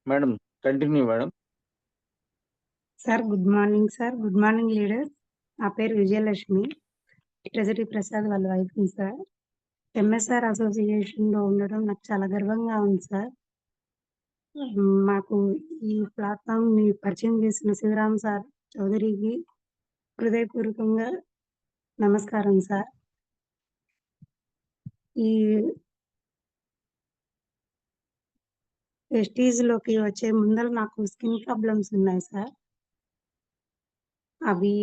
Madam continue madam. Sir good morning sir. Good morning leaders. నా పేరు Vijayalakshmi. Treasury Prasad వాళ్ళ వైఫ్‌ని సార్. ఎంఎస్ఆర్ అసోసియేషన్‌లో ఉండడం నాకు చాలా గర్వంగా ఉంది సార్. మాకు ఈ ప్లాట్‌ఫార్మ్‌ని పరిచయం చేసిన శివరాం సార్ చౌదరికి హృదయపూర్వకంగా నమస్కారం సార్. ఈ వెస్టీజ్‌లోకి వచ్చే ముందల నాకు స్కిన్ ప్రాబ్లమ్స్ ఉన్నాయి సార్. అవి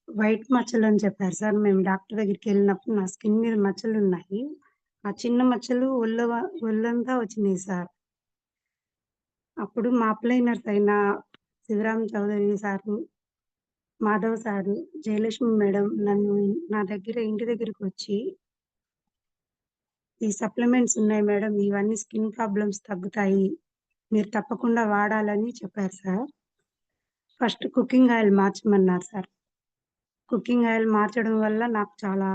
వైట్ మచ్చలని చెప్పారు సార్. మేము డాక్టర్ దగ్గరికెళ్ళినప్పుడు నా స్కిన్ మీద మచ్చలున్నాయి. ఆ చిన్న మచ్చలు ఒళ్ళంతా వచ్చినాయి సార్. అప్పుడు మా అప్లైనర్స్ అయిన Shivaram Chowdary sir, Madhav sir, Jayalakshmi madam నన్ను నా ఇంటి దగ్గరకొచ్చి, "ఈ సప్లిమెంట్స్ ఉన్నాయి మేడం. ఇవన్నీ స్కిన్ ప్రాబ్లమ్స్ తగ్గుతాయి. మీరు తప్పకుండా వాడాలని" చెప్పారు సార్. ఫస్ట్ కుకింగ్ ఆయిల్ మార్చమన్నారు సార్. కుకింగ్ ఆయిల్ మార్చడం వల్ల నాకు చాలా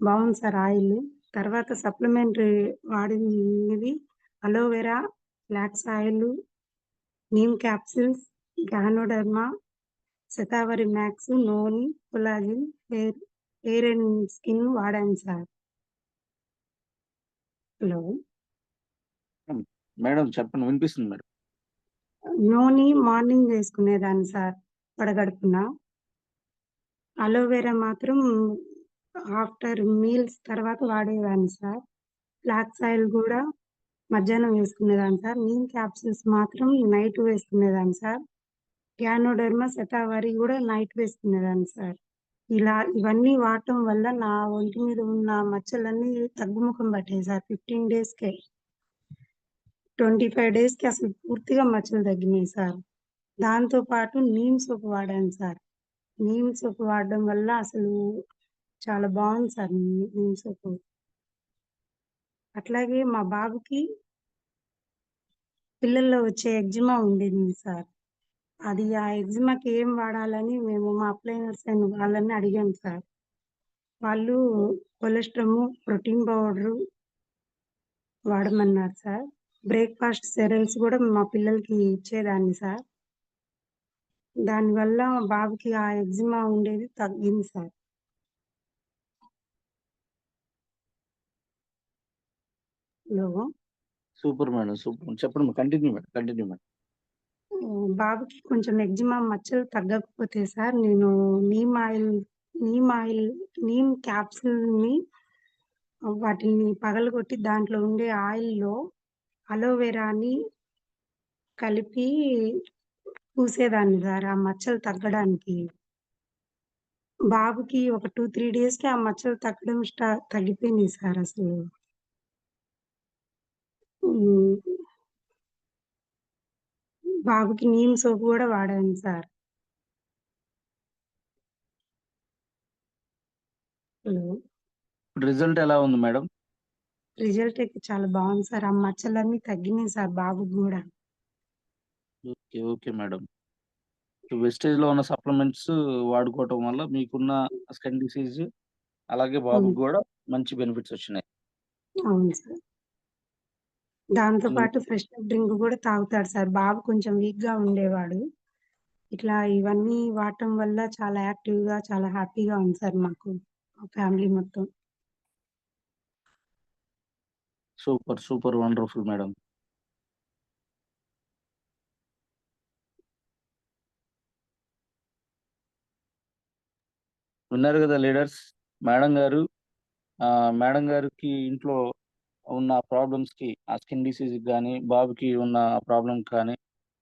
బావుంది సార్ ఆయిలు. తర్వాత సప్లిమెంటరీ వాడినవి aloe vera, flax oil, neem capsules, ganoderma, Shatavari max, noni, collagen, hair and skin వాడాను సార్. హలో! మేడం చెప్పండి, వినిపిస్తుంది మేడం. నోని మార్నింగ్ వేసుకునేదాన్ని సార్ పడగడుపున. అలోవెరా మాత్రం ఆఫ్టర్ మీల్స్ తర్వాత వాడేదాన్ని సార్. ఫ్లాక్స్ ఆయిల్ గూడా మధ్యాహ్నం వేసుకునేదాన్ని సార్. నీమ్ క్యాప్సూల్స్ మాత్రం నైట్ వేసుకునేదాన్ని సార్. గ్యానోడర్మా, శతావరి గూడా నైట్ వేసుకునేదాన్ని సార్. ఇవన్నీ వాడటం వల్ల నా ఒంటి మీద ఉన్న మచ్చలన్నీ తగ్గుముఖం పట్టాయి సార్ 15 డేస్‌కే. 25 డేస్‌కి అసలు పూర్తిగా మచ్చలు తగ్గినాయి సార్. దాంతో పాటు నీమ్ సోప్ వాడాను సార్. నీమ్ సోప్ వాడడం వల్ల అసలు చాలా బావుంది సార్ నీమ్ సోపు. అట్లాగే మా బాబుకి పిల్లల్లో వచ్చే ఎగ్జిమా ఉండింది సార్. ఆ ఎగ్జిమాకి ఏం వాడాలని మేము మా అప్లైనర్స్ అయిన వాళ్ళని అడిగాం సార్. వాళ్ళు కొలెస్ట్రము, ప్రోటీన్ పౌడరు వాడమన్నారు సార్. బ్రేక్‌ఫాస్ట్ సెరల్స్ గూడా మా పిల్లలకి ఇచ్చేదాన్ని సార్. దానివల్ల బాబుకి ఆ ఎగ్జిమా ఉండేది తగ్గింది sir. Hello! Super madam, super. చెప్పండి, కంటిన్యూ మేడం, కంటిన్యూ మేడం. బాబుకి కొంచెం ఎగ్జిమా మచ్చలు తగ్గకపోతే సార్ నేను నీమ్ ఆయిల్, నీమ్ క్యాప్సూల్‌ని వాటిని పగలగొట్టి దాంట్లో ఉండే ఆయిల్‌లో అలోవెరాని కలిపి పూసేదాన్ని సార్ ఆ మచ్చలు తగ్గడానికి. బాబుకి ఒక 2, 3 డేస్‌కి ఆ మచ్చలు తగ్గిపోయినాయి సార్ అసలు. హ్మ్. బాబుకి నీమ్ సోప్ గూడా వాడాను సార్. హలో! ఇప్పుడు రిజల్ట్ ఎలా ఉంది మేడం? రిజల్ట్ అయితే చాలా బావుంది సార్. ఆ మచ్చలన్నీ తగ్గినాయి సార్ బాబుకి గూడా. Okay, okay madam. వెస్టేజ్‌లో ఉన్న సప్లిమెంట్స్ వాడుకోవటం వల్ల మీకున్న స్కిన్ డిసీజ్, అలాగే బాబుకి గూడా మంచి బెనిఫిట్స్ వచ్చినాయి. అవును సార్. దాంతో హ్మ్. పాటు ఫ్రెషనర్ డ్రింక్ గూడా తాగుతాడు సార్. బాబు కొంచెం వీక్‌గా ఉండేవాడు. ఇవన్నీ వాడటం వల్ల చాలా యాక్టివ్‌గా, చాలా హ్యాపీగా ఉంది సార్ మాకు. మా ఫ్యామిలీ మొత్తం. Super, super wonderful madam. విన్నారు గదా లీడర్స్. మేడం గారు మేడం గారికి ఇంట్లో ఉన్న ప్రాబ్లమ్స్‌కి, ఆ స్కిన్ డిసీజ్‌కి గాని, బాబుకి ఉన్న ప్రాబ్లమ్‌కి కానీ,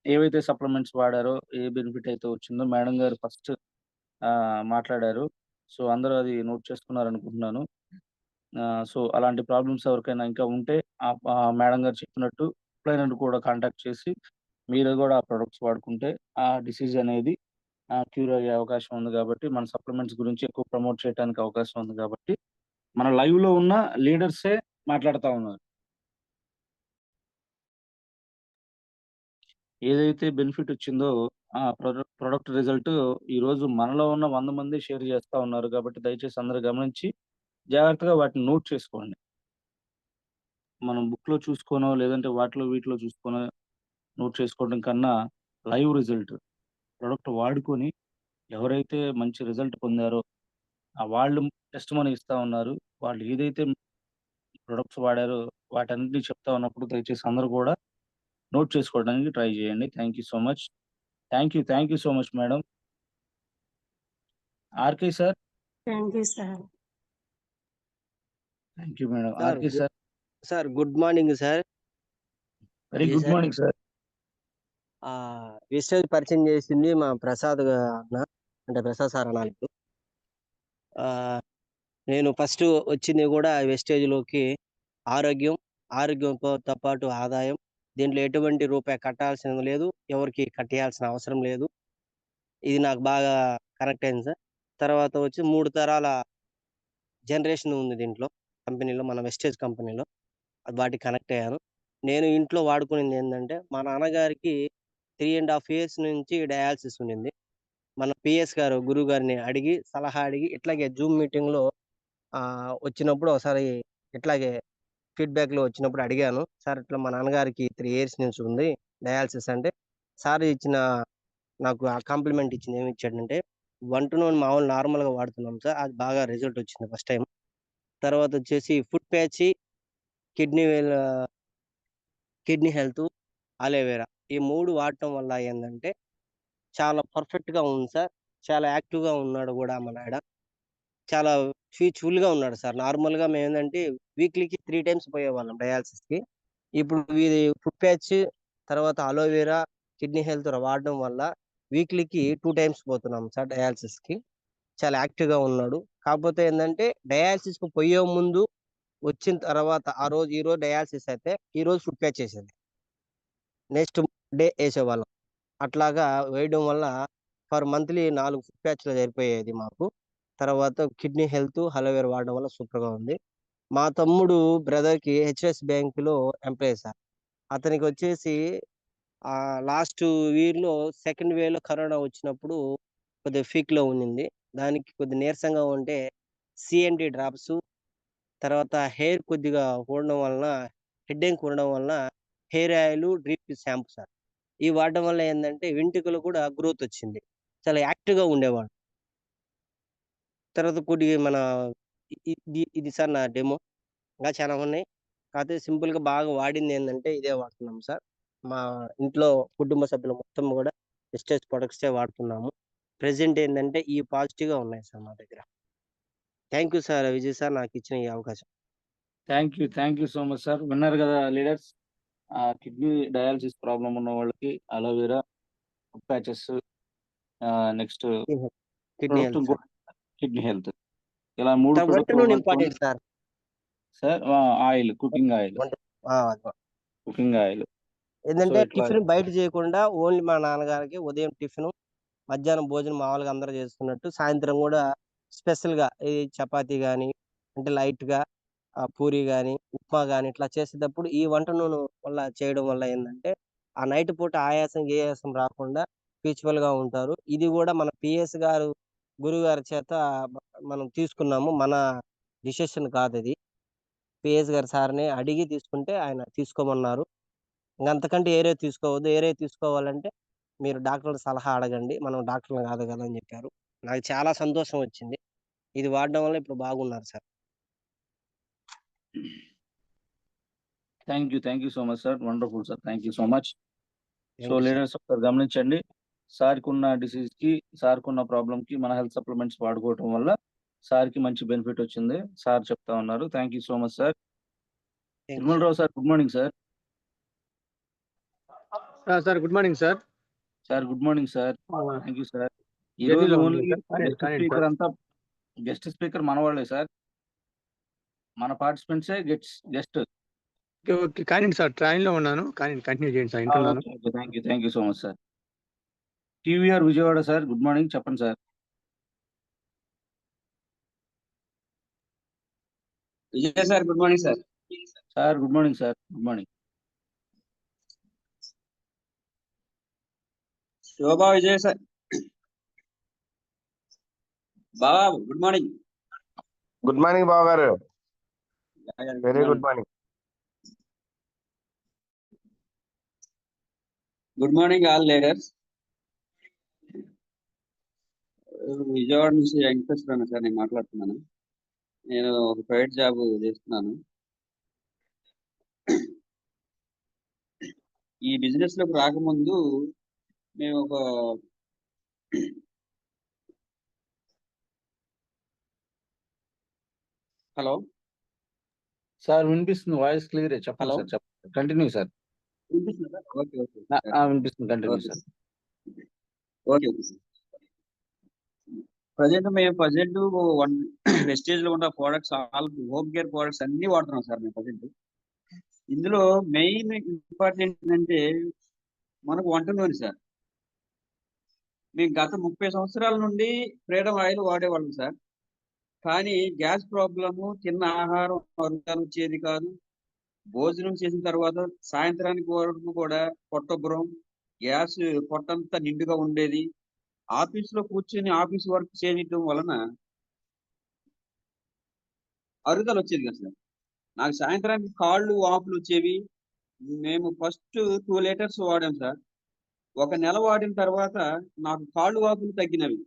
ఏవైతే సప్లిమెంట్స్ వాడారో, ఏ బెనిఫిట్ అయితే వచ్చిందో మేడం గారు ఫస్ట్ మాట్లాడారు. సో, అందరూ అది నోట్ చేసుకున్నారనుకుంటున్నాను. సో, అలాంటి ప్రాబ్లమ్స్ ఎవరికైనా ఇంకా ఉంటే మేడం గారు చెప్పినట్టు అప్లైనర్‌ని కూడా కాంటాక్ట్ చేసి, మీరు గూడా ఆ ప్రొడక్ట్స్ వాడుకుంటే ఆ డిసీజ్ అనేది క్యూర్ అయ్యే అవకాశం ఉంది గాబట్టి, మన సప్లిమెంట్స్ గురించి ఎక్కువ ప్రమోట్ చేయడానికి అవకాశం ఉంది గాబట్టి, మన లైవ్‌లో ఉన్న లీడర్సే మాట్లాడుతా ఉన్నారు. ఏదైతే బెనిఫిట్ వచ్చిందో ఆ ప్రొడక్ట్ రిజల్ట్ ఈరోజు మనలో ఉన్న 100 మంది షేర్ చేస్తా ఉన్నారు గాబట్టి, దయచేసి అందరూ గమనించి జాగ్రత్తగా వాటిని నోట్ చేసుకోండి. మనం బుక్‌లో చూసుకోనో, లేదంటే వాటిలో వీటిలో చూసుకోనో నోట్ చేసుకోవడం కన్నా లైవ్ రిజల్ట్ ప్రొడక్ట్ వాడుకొని ఎవరైతే మంచి రిజల్ట్ పొందారో వాళ్ళు టెస్టిమనీ ఇస్తా ఉన్నారు. వాళ్ళు ఏదైతే ప్రొడక్ట్స్ వాడారో వాటన్నిటిని చెప్తా ఉన్నప్పుడు దయచేసి అందరూ కూడా నోట్ చేసుకోవడానికి ట్రై చేయండి. Thank you so much. Thank you so much madam. RK sir. Thank you sir. Thank you madam. Sir RK sir. Sir good morning sir. Very Vijay good sir. Morning sir. Vestige పరిచయం చేసింది మా ప్రసాద్ అన్న, అంటే Prasad sir అనాలి ఇప్పుడు. నేను first వచ్చింది కూడా వెస్టేజ్‌లోకి ఆరోగ్యంతో పాటు ఆదాయం. దీంట్లో ఎటువంటి రూపాయి కట్టాల్సింది లేదు. ఎవరికీ కట్టేయాల్సిన అవసరం లేదు. ఇది నాకు బాగా కనెక్ట్ అయింది సార్. తర్వాత వచ్చి 3 తరాల జనరేషన్ ఉంది దీంట్లో, కంపెనీలో, మన వెస్టేజ్ కంపెనీలో. వాటికి కనెక్ట్ అయ్యాను. నేను ఇంట్లో వాడుకునేది ఏందంటే, మా నాన్నగారికి 3½ ఇయర్స్ నుంచి డయాలిసిస్ ఉండింది. మన పిఎస్ గారు, గురువు గారిని అడిగి, సలహా అడిగి, ఇట్లాగే జూమ్ మీటింగ్‌లో వచ్చినప్పుడు ఒకసారి ఇట్లాగే ఫీడ్‌బ్యాక్‌లో వచ్చినప్పుడు అడిగాను. సార్ ఇట్లా మా నాన్నగారికి 3 ఇయర్స్ నుంచి ఉంది డయాలిసిస్ అంటే, సార్ ఇచ్చిన నాకు ఆ కాంప్లిమెంట్ ఇచ్చింది ఏమిచ్చాడంటే, 1-1 మామూలు నార్మల్‌గా వాడుతున్నాం సార్. అది బాగా రిజల్ట్ వచ్చింది ఫస్ట్ టైమ్. తర్వాత వచ్చేసి ఫుట్ ప్యాచి, కిడ్నీ వేల్ కిడ్నీ హెల్త్, అలోవెరా ఈ 3 వాడటం వల్ల ఏందంటే చాలా పర్ఫెక్ట్‌గా ఉంది సార్. చాలా యాక్టివ్‌గా ఉన్నాడు గూడా మా నాయన. చాలా పీస్‌ఫుల్‌గా ఉన్నాడు సార్. నార్మల్‌గా మేమేందంటే వీక్లీకి 3 టైమ్స్ పోయేవాళ్ళం డయాలిసిస్‌కి. ఇప్పుడు ఇది ఫుట్ ప్యాచ్, తర్వాత అలోవెరా, కిడ్నీ హెల్త్ వాడడం వల్ల వీక్లీకి 2 టైమ్స్ పోతున్నాం సార్ డయాలిసిస్‌కి. చాలా యాక్టివ్‌గా ఉన్నాడు. కాకపోతే ఏందంటే డయాలిసిస్‌కి పోయే ముందు, వచ్చిన తర్వాత ఈరోజు డయాలిసిస్ అయితే ఈరోజు ఫుట్ ప్యాచ్ ఏసేది. నెక్స్ట్ డే ఏసేవాళ్ళం. అట్లాగా వేయడం వల్ల మంత్లీ 4 ఫుట్ ప్యాచ్‌లు సరిపోయేది మాకు. తర్వాత కిడ్నీ హెల్త్, అలోవెరా వాడడం వల్ల సూపర్‌గా ఉంది. మా తమ్ముడు బ్రదర్‌కి హెచ్‌ఎస్ బ్యాంక్‌లో ఎంప్లాయీ సార్. అతనికొచ్చేసి లాస్ట్ ఇయర్‌లో సెకండ్ వేవ్‌లో కరోనా వచ్చినప్పుడు కొద్దిగా పీక్‌లో ఉండింది. దానికి కొద్దిగా నీరసంగా ఉంటే సీఎన్‌టీ డ్రాప్స్, తర్వాత హెయిర్ కొద్దిగా ఊడడం వలన, హెడ్‌ఏక్ ఉండడం వలన hair oil, drip shampoo sir. ఇవి వాడడం వల్ల ఏందంటే వెంట్రుకలు కూడా గ్రోత్ వచ్చింది. చాలా యాక్టివ్‌గా ఉండేవాడు. తర్వాత కొద్దిగా మన ఇది సార్ నా డెమో. ఇంకా చాలా ఉన్నాయి. కాకపోతే సింపుల్‌గా బాగా వాడింది ఏందంటే ఇదే వాడుతున్నాం సార్. మా ఇంట్లో కుటుంబ సభ్యులు మొత్తం గూడా వెస్టేజ్ ప్రొడక్ట్సే వాడుతున్నాము. ప్రెజెంట్ ఏందంటే ఇయి పాజిటివ్‌గా ఉన్నాయి సార్ మా దగ్గర. Thank you sir Vijay sir నాకిచ్చిన ఈ అవకాశం. Thank you so much sir. విన్నారు గదా లీడర్స్. కిడ్నీ డయాలిసిస్ ప్రాబ్లమ్ ఉన్న వాళ్ళకి aloe vera, foot patches, next kidney product health sir. ఇంకోటి కిడ్నీ హెల్త్. ఇలా 3 వంట ప్రొడక్ట్‌లు నూనె వాడుకొని important sir. Sir oil, cooking oil. వంట అది. Cooking oil. సో, ఏందంటే ఇట్లా టిఫిన్ బయట చేయకుండా ఓన్లీ మా నాన్నగారికి ఉదయం టిఫిను, మధ్యాహ్నం భోజనం మామూలుగా అందరూ చేసుకున్నట్టు, సాయంత్రం గూడా స్పెషల్‌గా ఈ చపాతీ గాని, అంటే లైట్‌గా పూరి గాని, ఉప్మా గాని ఇట్లా చేసేటప్పుడు ఈ వంట నూనె వల్ల చేయడం వల్ల ఏందంటే, ఆ నైట్ పూట ఆయాసం, గీయాసం రాకుండా పీస్‌ఫుల్‌గా ఉంటారు. ఇది గూడా మన పిఎస్ గారు, గురువుగారి చేత మ మనం తీసుకున్నాము. మన డిసిషన్ కాదది. పిఎస్ గారు సార్‌ని అడిగి తీసుకుంటే ఆయన తీసుకోమన్నారు. ఇంగంతకంటే ఏరే తీసుకోవద్దు. ఏరే తీసుకోవాలంటే మీరు డాక్టర్ల సలహా అడగండి. మనం డాక్టర్‌లం కాదు గదా! అని జెప్పారు. నాకు చాలా సంతోషం వచ్చింది. ఇది వాడడం వల్ల ఇప్పుడు బాగున్నారు sir. Thank you so much sir. Wonderful sir. Thank you so much. So, thank you sir. Leaders ఒకసారి గమనించండి. సార్‌కున్న డిసీజ్‌కి, సార్‌కున్న ప్రాబ్లమ్‌కి మన హెల్త్ సప్లిమెంట్స్ వాడుకోవటం వల్ల సార్‌కి మంచి బెనిఫిట్ వచ్చింది. సార్ చెప్తా ఉన్నారు. Thank you so much sir. Thank you sir. Tirumalarao sir good morning sir. Sir good morning sir. Sir good morning sir. Thank you sir. ఈరోజు జర్నీలో ఉంది ఓన్లీ సార్. గెస్ట్ కానివ్వండి స్పీకర్ సార్. అంతా గెస్ట్ స్పీకర్ మనవాళ్ళే sir. మన పార్టిసిపెంట్సే guest. Okay. Okay. కానివ్వండి sir. ట్రైన్‌లో ఉన్నాను. కానీ కంటిన్యూ చేయండి సార్. వింటున్నాను. Okay. Thank you so much sir. TVR Vijayawada sir good morning చెప్పండి sir. Vijay sir good morning sir. Sir good morning sir. Good morning. Shobha Vijay sir. బాబా గుడ్ మార్నింగ్. గుడ్ మార్నింగ్ బావ గారు. Very Good good morning. Good morning all leaders. Vijayawada నుంచి Venkateswara sir నేను మాట్లాడుతున్నాను. నేను ఒక private job చేస్తున్నాను. ఈ బిజినెస్ లోకి రాకముందు మేము ఒక హలో సార్ వినిపిస్తుంది, వాయిస్ క్లియర్ చెప్పండి హలో సార్, చెప్పండి, కంటిన్యూ సార్. వినిపిస్తుందా? ఓకే ఓకే వినిపిస్తుంది, continue okay sir. Okay okay sir. Present one Vestige లో ఉన్న products all home care products అన్ని వాడుతున్నాం సార్ మేము ప్రజెంట్. ఇందులో మెయిన్ ఇంపార్టెంట్ ఏంటంటే మనకు వంట నూనె సార్. మేము గత 30 సంవత్సరాల నుండి ఫ్రీడమ్ ఆయిల్ వాడేవాళ్ళం సార్. కానీ గ్యాస్ ప్రాబ్లము, తిన్న ఆహారం అరుగుదల వచ్చేది కాదు. భోజనం చేసిన తర్వాత సాయంత్రానికి వరకు కూడా పొట్టొబ్బరం, గ్యాస్ పొట్టంతా నిండుగా ఉండేది. ఆఫీస్ లో కూర్చొని ఆఫీస్ వర్క్ చేయడం వలన అరుగుదల వచ్చేది కదా సార్. నాకు సాయంత్రానికి కాళ్ళు వాపులు వచ్చేవి. మేము ఫస్ట్ 2 లీటర్స్ వాడాం సార్. ఒక నెల వాడిన తర్వాత నాకు కాళ్ళు వాపులు తగ్గినవి.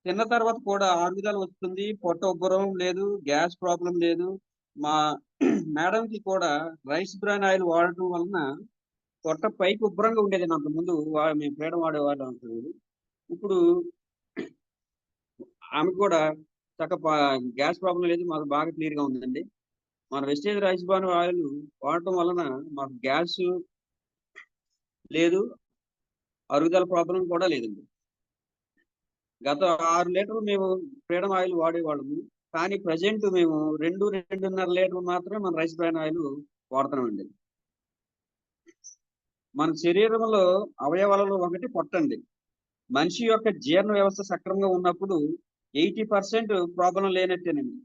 తిన్న తర్వాత కూడా అరుగుదల వస్తుంది, పొట్ట ఉబ్బరం లేదు, గ్యాస్ ప్రాబ్లం లేదు. మా మేడంకి కూడా రైస్ బ్రాన్ ఆయిల్ వాడటం వలన పొట్ట పైకి ఉబ్బరంగా ఉండేది. నాకు ముందు మేము ఫ్రీడమ్ వాడేవాళ్ళం అనుకునేది. ఇప్పుడు ఆమె కూడా గ్యాస్ ప్రాబ్లం లేదు, మాకు బాగా క్లియర్ గా ఉందండి. మన వెస్టేజ్ రైస్ బ్రాన్ ఆయిల్ వాడటం వలన మాకు గ్యాస్ లేదు, అరుగుదల ప్రాబ్లం కూడా లేదండి. గత 6 లీటర్లు మేము ఫ్రీడమ్ ఆయిల్ వాడేవాళ్ళము. కానీ ప్రజెంట్ మేము 2-2.5 లీటర్లు మాత్రమే మన రైస్ బ్రాన్ ఆయిల్ వాడుతున్నామండి. మన శరీరంలో అవయవాలలో ఒకటి పొట్టండి. మనిషి యొక్క జీర్ణ వ్యవస్థ సక్రమంగా ఉన్నప్పుడు 80% ప్రాబ్లం లేనట్టేనండి.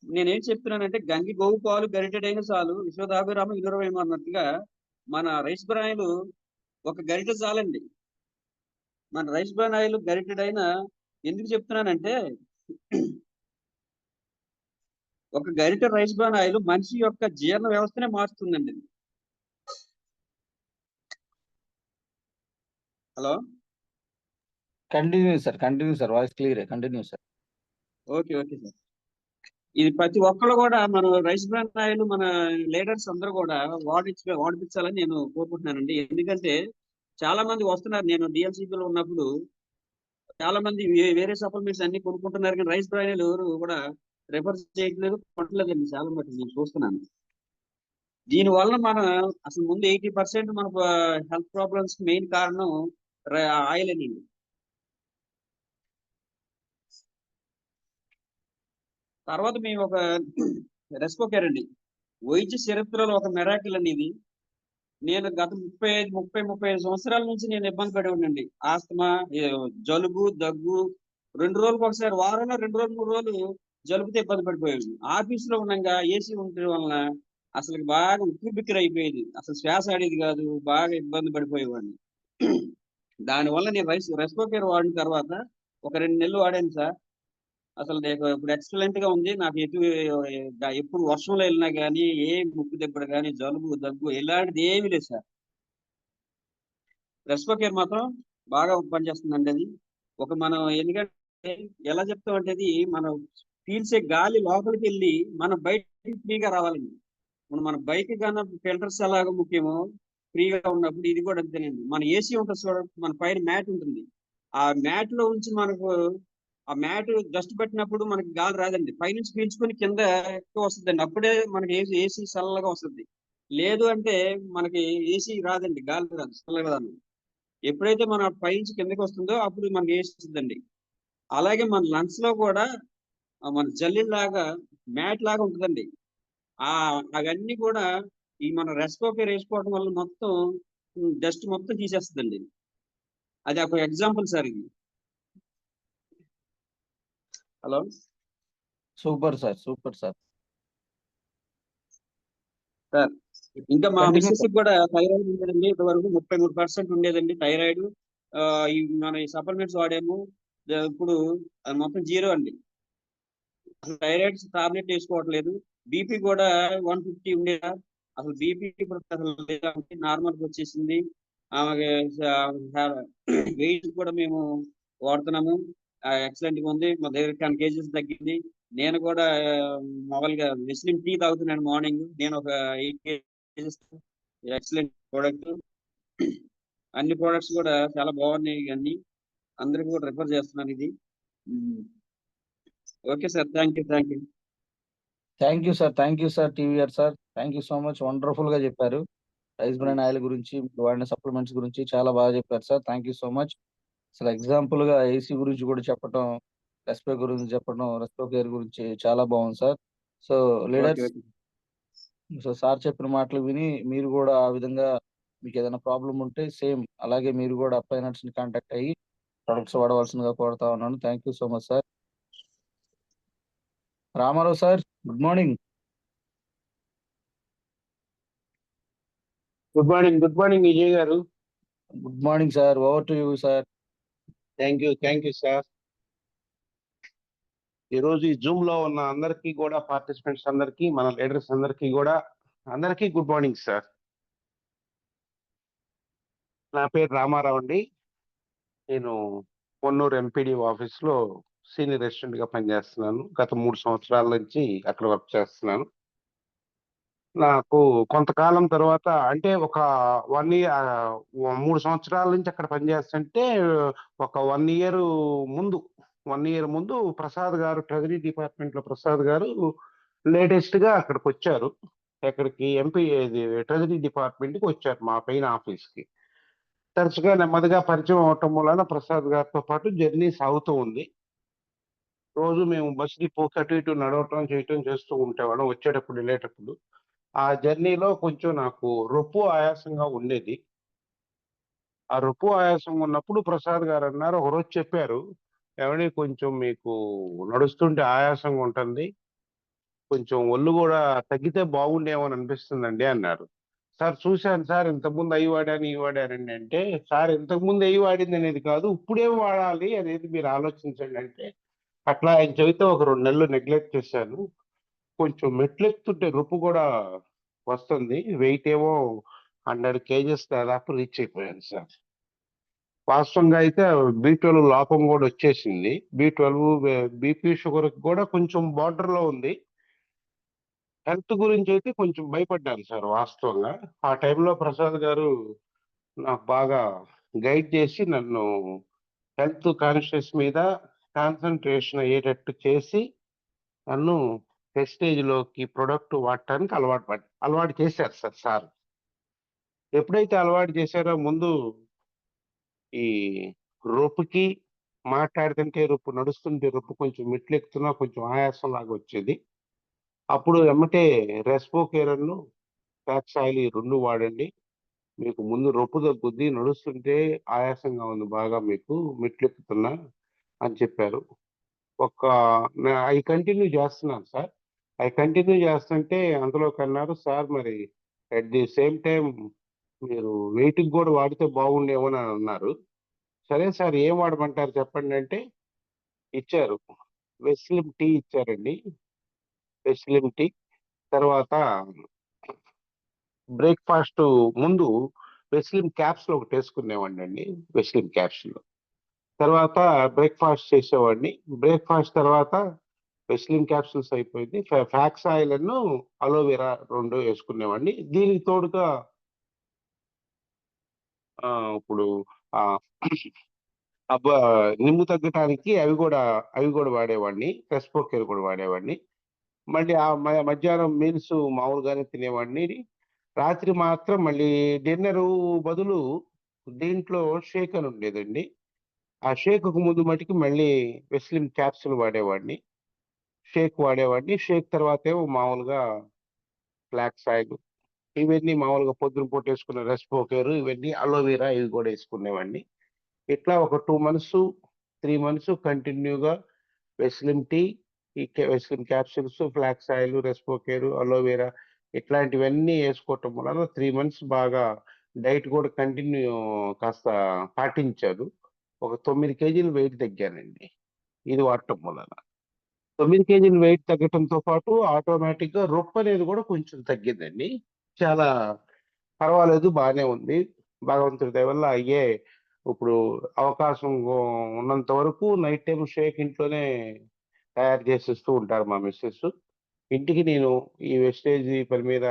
నేనేం చెప్తున్నానంటే గంగి గోవు పాలు గరిటెడైన చాలు, విశ్వదాభిరామ వినురవేమ అన్నట్టుగా మన రైస్ బ్రాన్ ఆయిల్ ఒక గరిట చాలండి. మన రైస్ బ్రాన్ ఆయిల్ గరిటెడైనా ఎందుకు చెప్తున్నానంటే ఒక గరిట రైస్ బ్రాన్ ఆయిల్ మనిషి యొక్క జీర్ణ వ్యవస్థనే మారుస్తుందండి. Hello continue sir, voice clear, continue sir. Okay okay sir. ఇది ప్రతి ఒక్కళ్ళు కూడా మన రైస్ బ్రాన్ ఆయిల్ మన లీడర్స్ అందరూ కూడా వాడిపించాలని నేను కోరుకుంటున్నానండి. ఎందుకంటే చాలా మంది వస్తున్నారు. నేను డిఎల్సిబిలో ఉన్నప్పుడు చాలా మంది వేరే సప్లిమెంట్స్ అన్ని కొనుక్కుంటున్నారు, కానీ రైస్ బ్రాన్ ఆయిల్ ఎవరు కూడా రిఫర్ చేయట్లేదు, కొట్టలేదండి. చాలా మటుకు నేను చూస్తున్నాను. దీనివల్ల మన అసలు ముందు 80% మన హెల్త్ ప్రాబ్లమ్స్ మెయిన్ కారణం ఆయిల్ అండి. తర్వాత మేము ఒక రెస్పోకేర్ అండి, వైద్య చరిత్రలో ఒక మెరాకిల్ అనేది. నేను గత 35 సంవత్సరాల నుంచి నేను ఇబ్బంది పడి ఉండండి. ఆస్తమా, జలుబు, దగ్గు, 2 రోజులకు ఒకసారి, వారంలో 2 రోజులు 3 రోజులు జలుబుతో ఇబ్బంది పడిపోయాడు. ఆఫీస్ లో ఉండగా ఏసీ ఉండటం వలన అసలు బాగా ఉక్కిరిబిక్కిరి అయిపోయేది. అసలు శ్వాస ఆడేది కాదు, బాగా ఇబ్బంది పడిపోయేవాడిని. దానివల్ల నేను రెస్పోకేర్ వాడిన తర్వాత ఒక 2 నెలలు వాడాను సార్. అసలు నాకు ఇప్పుడు ఎక్సలెంట్ గా ఉంది. నాకు ఎప్పుడు వర్షంలో వెళ్ళినా కానీ ఏ ముక్కు దెబ్బలు కానీ జలుబు, దగ్గు ఇలాంటిది ఏమీ లేదు సార్. రెస్పోకేర్ మాత్రం బాగా పనిచేస్తుందండి. అది మనం ఎందుకంటే ఎలా చెప్తామంటే అది మనం పీల్చే గాలి లోపలికి వెళ్ళి మన బయటకి ఫ్రీగా రావాలండి. ఇప్పుడు మన బైక్ కన్నా ఫిల్టర్స్ ఎలాగ ముఖ్యమో ఫ్రీగా ఉన్నప్పుడు ఇది కూడా అంతేనండి. మన ఏసీ ఉంటుంది చూడండి, మన పైన మ్యాట్ ఉంటుంది. ఆ మ్యాట్ లో ఉంచి మనకు ఆ మ్యాట్ డస్ట్ పట్టినప్పుడు మనకి గాలి రాదండి. పైనుంచి పీల్చుకొని కింద ఎక్కువ వస్తుందండి. అప్పుడే మనకి ఏసీ చల్లగా వస్తుంది. లేదు అంటే మనకి ఏసీ రాదండి, గాలి రాదు, చల్లగా రాదు. ఎప్పుడైతే మన పైనుంచి కిందకి వస్తుందో అప్పుడు మనకి ఏసీ వస్తుందండి. అలాగే మన లంగ్స్ లో కూడా మన జల్లిలాగా మ్యాట్ లాగా ఉంటుందండి. అవన్నీ కూడా ఈ మన రెస్పోకేర్ వేసుకోవడం వల్ల మొత్తం డస్ట్ మొత్తం తీసేస్తుందండి. అది ఒక ఎగ్జాంపుల్ సార్ ఇది. Hello super sir sir. ఇంకా మా Continue, మిస్సెస్ కూడా థైరాయిడ్ ఉండేదండి. ఇంతవరకు 33% ఉండేదండి థైరాయిడ్. మన ఈ సప్లిమెంట్స్ వాడాము, ఇప్పుడు అది మొత్తం 0 అండి. Thyroid tablet వేసుకోవట్లేదు. బీపీ కూడా 150 ఉండేదా, అసలు బీపీ ఇప్పుడు అసలు నార్మల్గా వచ్చేసింది. ఆమెకి వెయిట్ కూడా మేము వాడుతున్నాము. ఎక్సలెంట్ గా ఉంది. మా దగ్గర 10 కేజీస్ తగ్గింది. నేను కూడా మామూలుగా వెస్లిన్ టీ తాగుతున్నాను మార్నింగ్. నేను ఒక 8 కేజీస్. Excellent product. అన్ని ప్రోడక్ట్స్ కూడా చాలా బాగున్నాయి. అన్ని అందరికి కూడా రిఫర్ చేస్తున్నాను ఇది. Okay sir, thank you. Thank you sir TVR sir. Thank you so much. Wonderful గా చెప్పారు. రైస్ బ్రాన్ ఆయిల్ గురించి, వాడిన సప్లిమెంట్స్ గురించి చాలా బాగా చెప్పారు sir. Thank you so much. అసలు ఎగ్జాంపుల్ గా ఏసీ గురించి కూడా చెప్పడం, రెస్పో గురించి చెప్పడం, రెస్పో కేర్ గురించి చాలా బాగుంది sir. So okay leaders, okay so sir చెప్పిన మాటలు విని మీరు కూడా ఆ విధంగా మీకు ఏదైనా ప్రాబ్లం ఉంటే సేమ్ అలాగే మీరు కూడా అప్లైనర్స్ ని కాంటాక్ట్ అయ్యి ప్రొడక్ట్స్ వాడవలసిందిగా కోరుతా ఉన్నాను. Thank you so much sir. Ramarao sir, good morning. Good morning Vijay గారు. Good morning sir. Over to you sir. Thank you sir. ఈరోజు ఈ జూమ్ లో ఉన్న అందరికీ కూడా, పార్టిసిపెంట్స్ అందరికీ, మన లీడర్స్ అందరికీ కూడా అందరికీ గుడ్ మార్నింగ్ సార్. నా పేరు రామారావు అండి. నేను పొన్నూరు ఎంపీడీ ఆఫీస్ లో సీనియర్ అసిస్టెంట్ గా పనిచేస్తున్నాను. గత 3 సంవత్సరాల నుంచి అక్కడ వర్క్ చేస్తున్నాను. నాకు కొంతకాలం తర్వాత, అంటే ఒక 1 ఇయర్, 3 సంవత్సరాల నుంచి అక్కడ పనిచేస్తుంటే ఒక 1 ఇయర్ ముందు ప్రసాద్ గారు, ట్రెజరీ డిపార్ట్మెంట్ లో ప్రసాద్ గారు లేటెస్ట్ గా అక్కడికి వచ్చారు. ఎక్కడికి? ట్రెజరీ డిపార్ట్మెంట్ కి వచ్చారు, మా పైన ఆఫీస్ కి. తరచుగా నెమ్మదిగా పరిచయం అవటం వలన ప్రసాద్ గారితో పాటు జర్నీ సాగుతూ ఉంది. రోజు మేము బస్ డిపోకి అటు ఇటు నడవటం చేయటం చేస్తూ ఉండేవాళ్ళం, వచ్చేటప్పుడు వెళ్ళేటప్పుడు. ఆ జర్నీలో కొంచెం నాకు రొప్పు ఆయాసంగా ఉండేది. ఆ రొప్పు ఆయాసం ఉన్నప్పుడు ప్రసాద్ గారు అన్నారు, ఒకరోజు చెప్పారు, ఏమండి కొంచెం మీకు నడుస్తుంటే ఆయాసంగా ఉంటుంది, కొంచెం ఒళ్ళు కూడా తగ్గితే బాగుండేమో అని అనిపిస్తుందండి అన్నారు. సార్ చూశాను సార్, ఇంతకుముందు అవి వాడాను ఇవి వాడానండి అంటే, సార్ ఇంతకుముందు అవి వాడింది అనేది కాదు, ఇప్పుడేం వాడాలి అనేది మీరు ఆలోచించండి అంటే, అట్లా ఆయన చెబితే ఒక 2 నెలలు నెగ్లెక్ట్ చేశాను. కొంచెం మెట్లెక్కుతుంటే రొప్పు కూడా వస్తుంది. వెయిట్ ఏమో 100 కేజెస్ దాదాపు రీచ్ అయిపోయాను సార్. వాస్తవంగా అయితే B12 లోపం కూడా వచ్చేసింది. B12, బీపీ, షుగర్ కూడా కొంచెం బార్డర్ లో ఉంది. హెల్త్ గురించి అయితే కొంచెం భయపడ్డాను సార్ వాస్తవంగా. ఆ టైంలో ప్రసాద్ గారు నాకు బాగా గైడ్ చేసి నన్ను హెల్త్ కాన్షియస్ మీద కాన్సన్ట్రేషన్ అయ్యేటట్టు చేసి నన్ను ప్రెస్టేజ్ లోకి ప్రొడక్ట్ వాడటానికి అలవాటు చేశారు సార్. ఎప్పుడైతే అలవాటు చేశారో, ముందు ఈ రొప్పుకి మాట్లాడుతుంటే రొప్పు, నడుస్తుంటే రొప్పు కొంచెం మెట్లెక్కుతున్నా కొంచెం ఆయాసం లాగా వచ్చేది. అప్పుడు ఎమ్మటే రెస్పో కేరన్ను ఫ్యాక్స్ ఆయిల్ ఈ 2 వాడండి, మీకు ముందు రొప్పు తగ్గుద్ది, నడుస్తుంటే ఆయాసంగా ఉంది బాగా మీకు, మెట్లెక్కుతున్నా అని చెప్పారు. అవి కంటిన్యూ చేస్తున్నాను సార్. అవి కంటిన్యూ చేస్తుంటే అందులోకి అన్నారు, సార్ మరి అట్ ది సేమ్ టైం మీరు వెయిట్ కూడా వాడితే బాగుండేమో అని అన్నారు. సరే సార్, ఏం వాడమంటారు చెప్పండి అంటే ఇచ్చారు. వెస్లిమ్ టీ ఇచ్చారండి. వెస్లిమ్ టీ తర్వాత బ్రేక్ఫాస్ట్ ముందు వెస్లిమ్ క్యాప్సుల్ ఒకటి వేసుకునేవాడిని అండి. వెస్లిమ్ క్యాప్సుల్ తర్వాత బ్రేక్ఫాస్ట్ చేసేవాడిని. బ్రేక్ఫాస్ట్ తర్వాత వెస్లిమ్ క్యాప్సూల్స్ అయిపోయింది. ఫ్యాక్స్ ఆయిల్ అను అలోవెరా 2 వేసుకునేవాడిని. దీనికి తోడుగా ఇప్పుడు నిమ్ము తగ్గటానికి అవి కూడా వాడేవాడిని. రెస్పో కేర్ కూడా వాడేవాడిని. మళ్ళీ ఆ మధ్యాహ్నం మీల్స్ మామూలుగానే తినేవాడిని. రాత్రి మాత్రం మళ్ళీ డిన్నరు బదులు దీంట్లో షేక్ అని ఉండేదండి. ఆ షేక్ కు ముందు మటుకు మళ్ళీ వెస్లిమ్ క్యాప్సూల్ వాడేవాడిని. షేక్ తర్వాత ఏమో మామూలుగా ఫ్లాక్స్ ఆయిల్, ఇవన్నీ మామూలుగా పొద్దున పూట వేసుకున్న రెస్పో కేర్, ఇవన్నీ అలోవెరా ఇవి కూడా వేసుకునేవాడిని. ఇట్లా ఒక 2 months 3 months కంటిన్యూగా వెస్లిమ్ టీ, వెస్లిమ్ capsules, flax oil, respo care, aloe vera ఇట్లాంటివన్నీ వేసుకోవటం వలన 3 months బాగా డైట్ కూడా కంటిన్యూ కాస్త పాటించారు. ఒక 9 కేజీలు వెయిట్ తగ్గానండి ఇది వాడటం వలన. 9 కేజీలు వెయిట్ తగ్గటంతో పాటు ఆటోమేటిక్ గా రొప్పు అనేది కూడా కొంచెం తగ్గిందండి. చాలా పర్వాలేదు, బానే ఉంది. భగవంతుడి దయ వల్ల ఇప్పుడు అవకాశం ఉన్నంత వరకు నైట్ టైమ్ షేక్ ఇంట్లోనే తయారు చేసిస్తూ ఉంటారు మా మిసెస్. ఇంటికి నేను ఈ వెస్టేజ్ పని మీద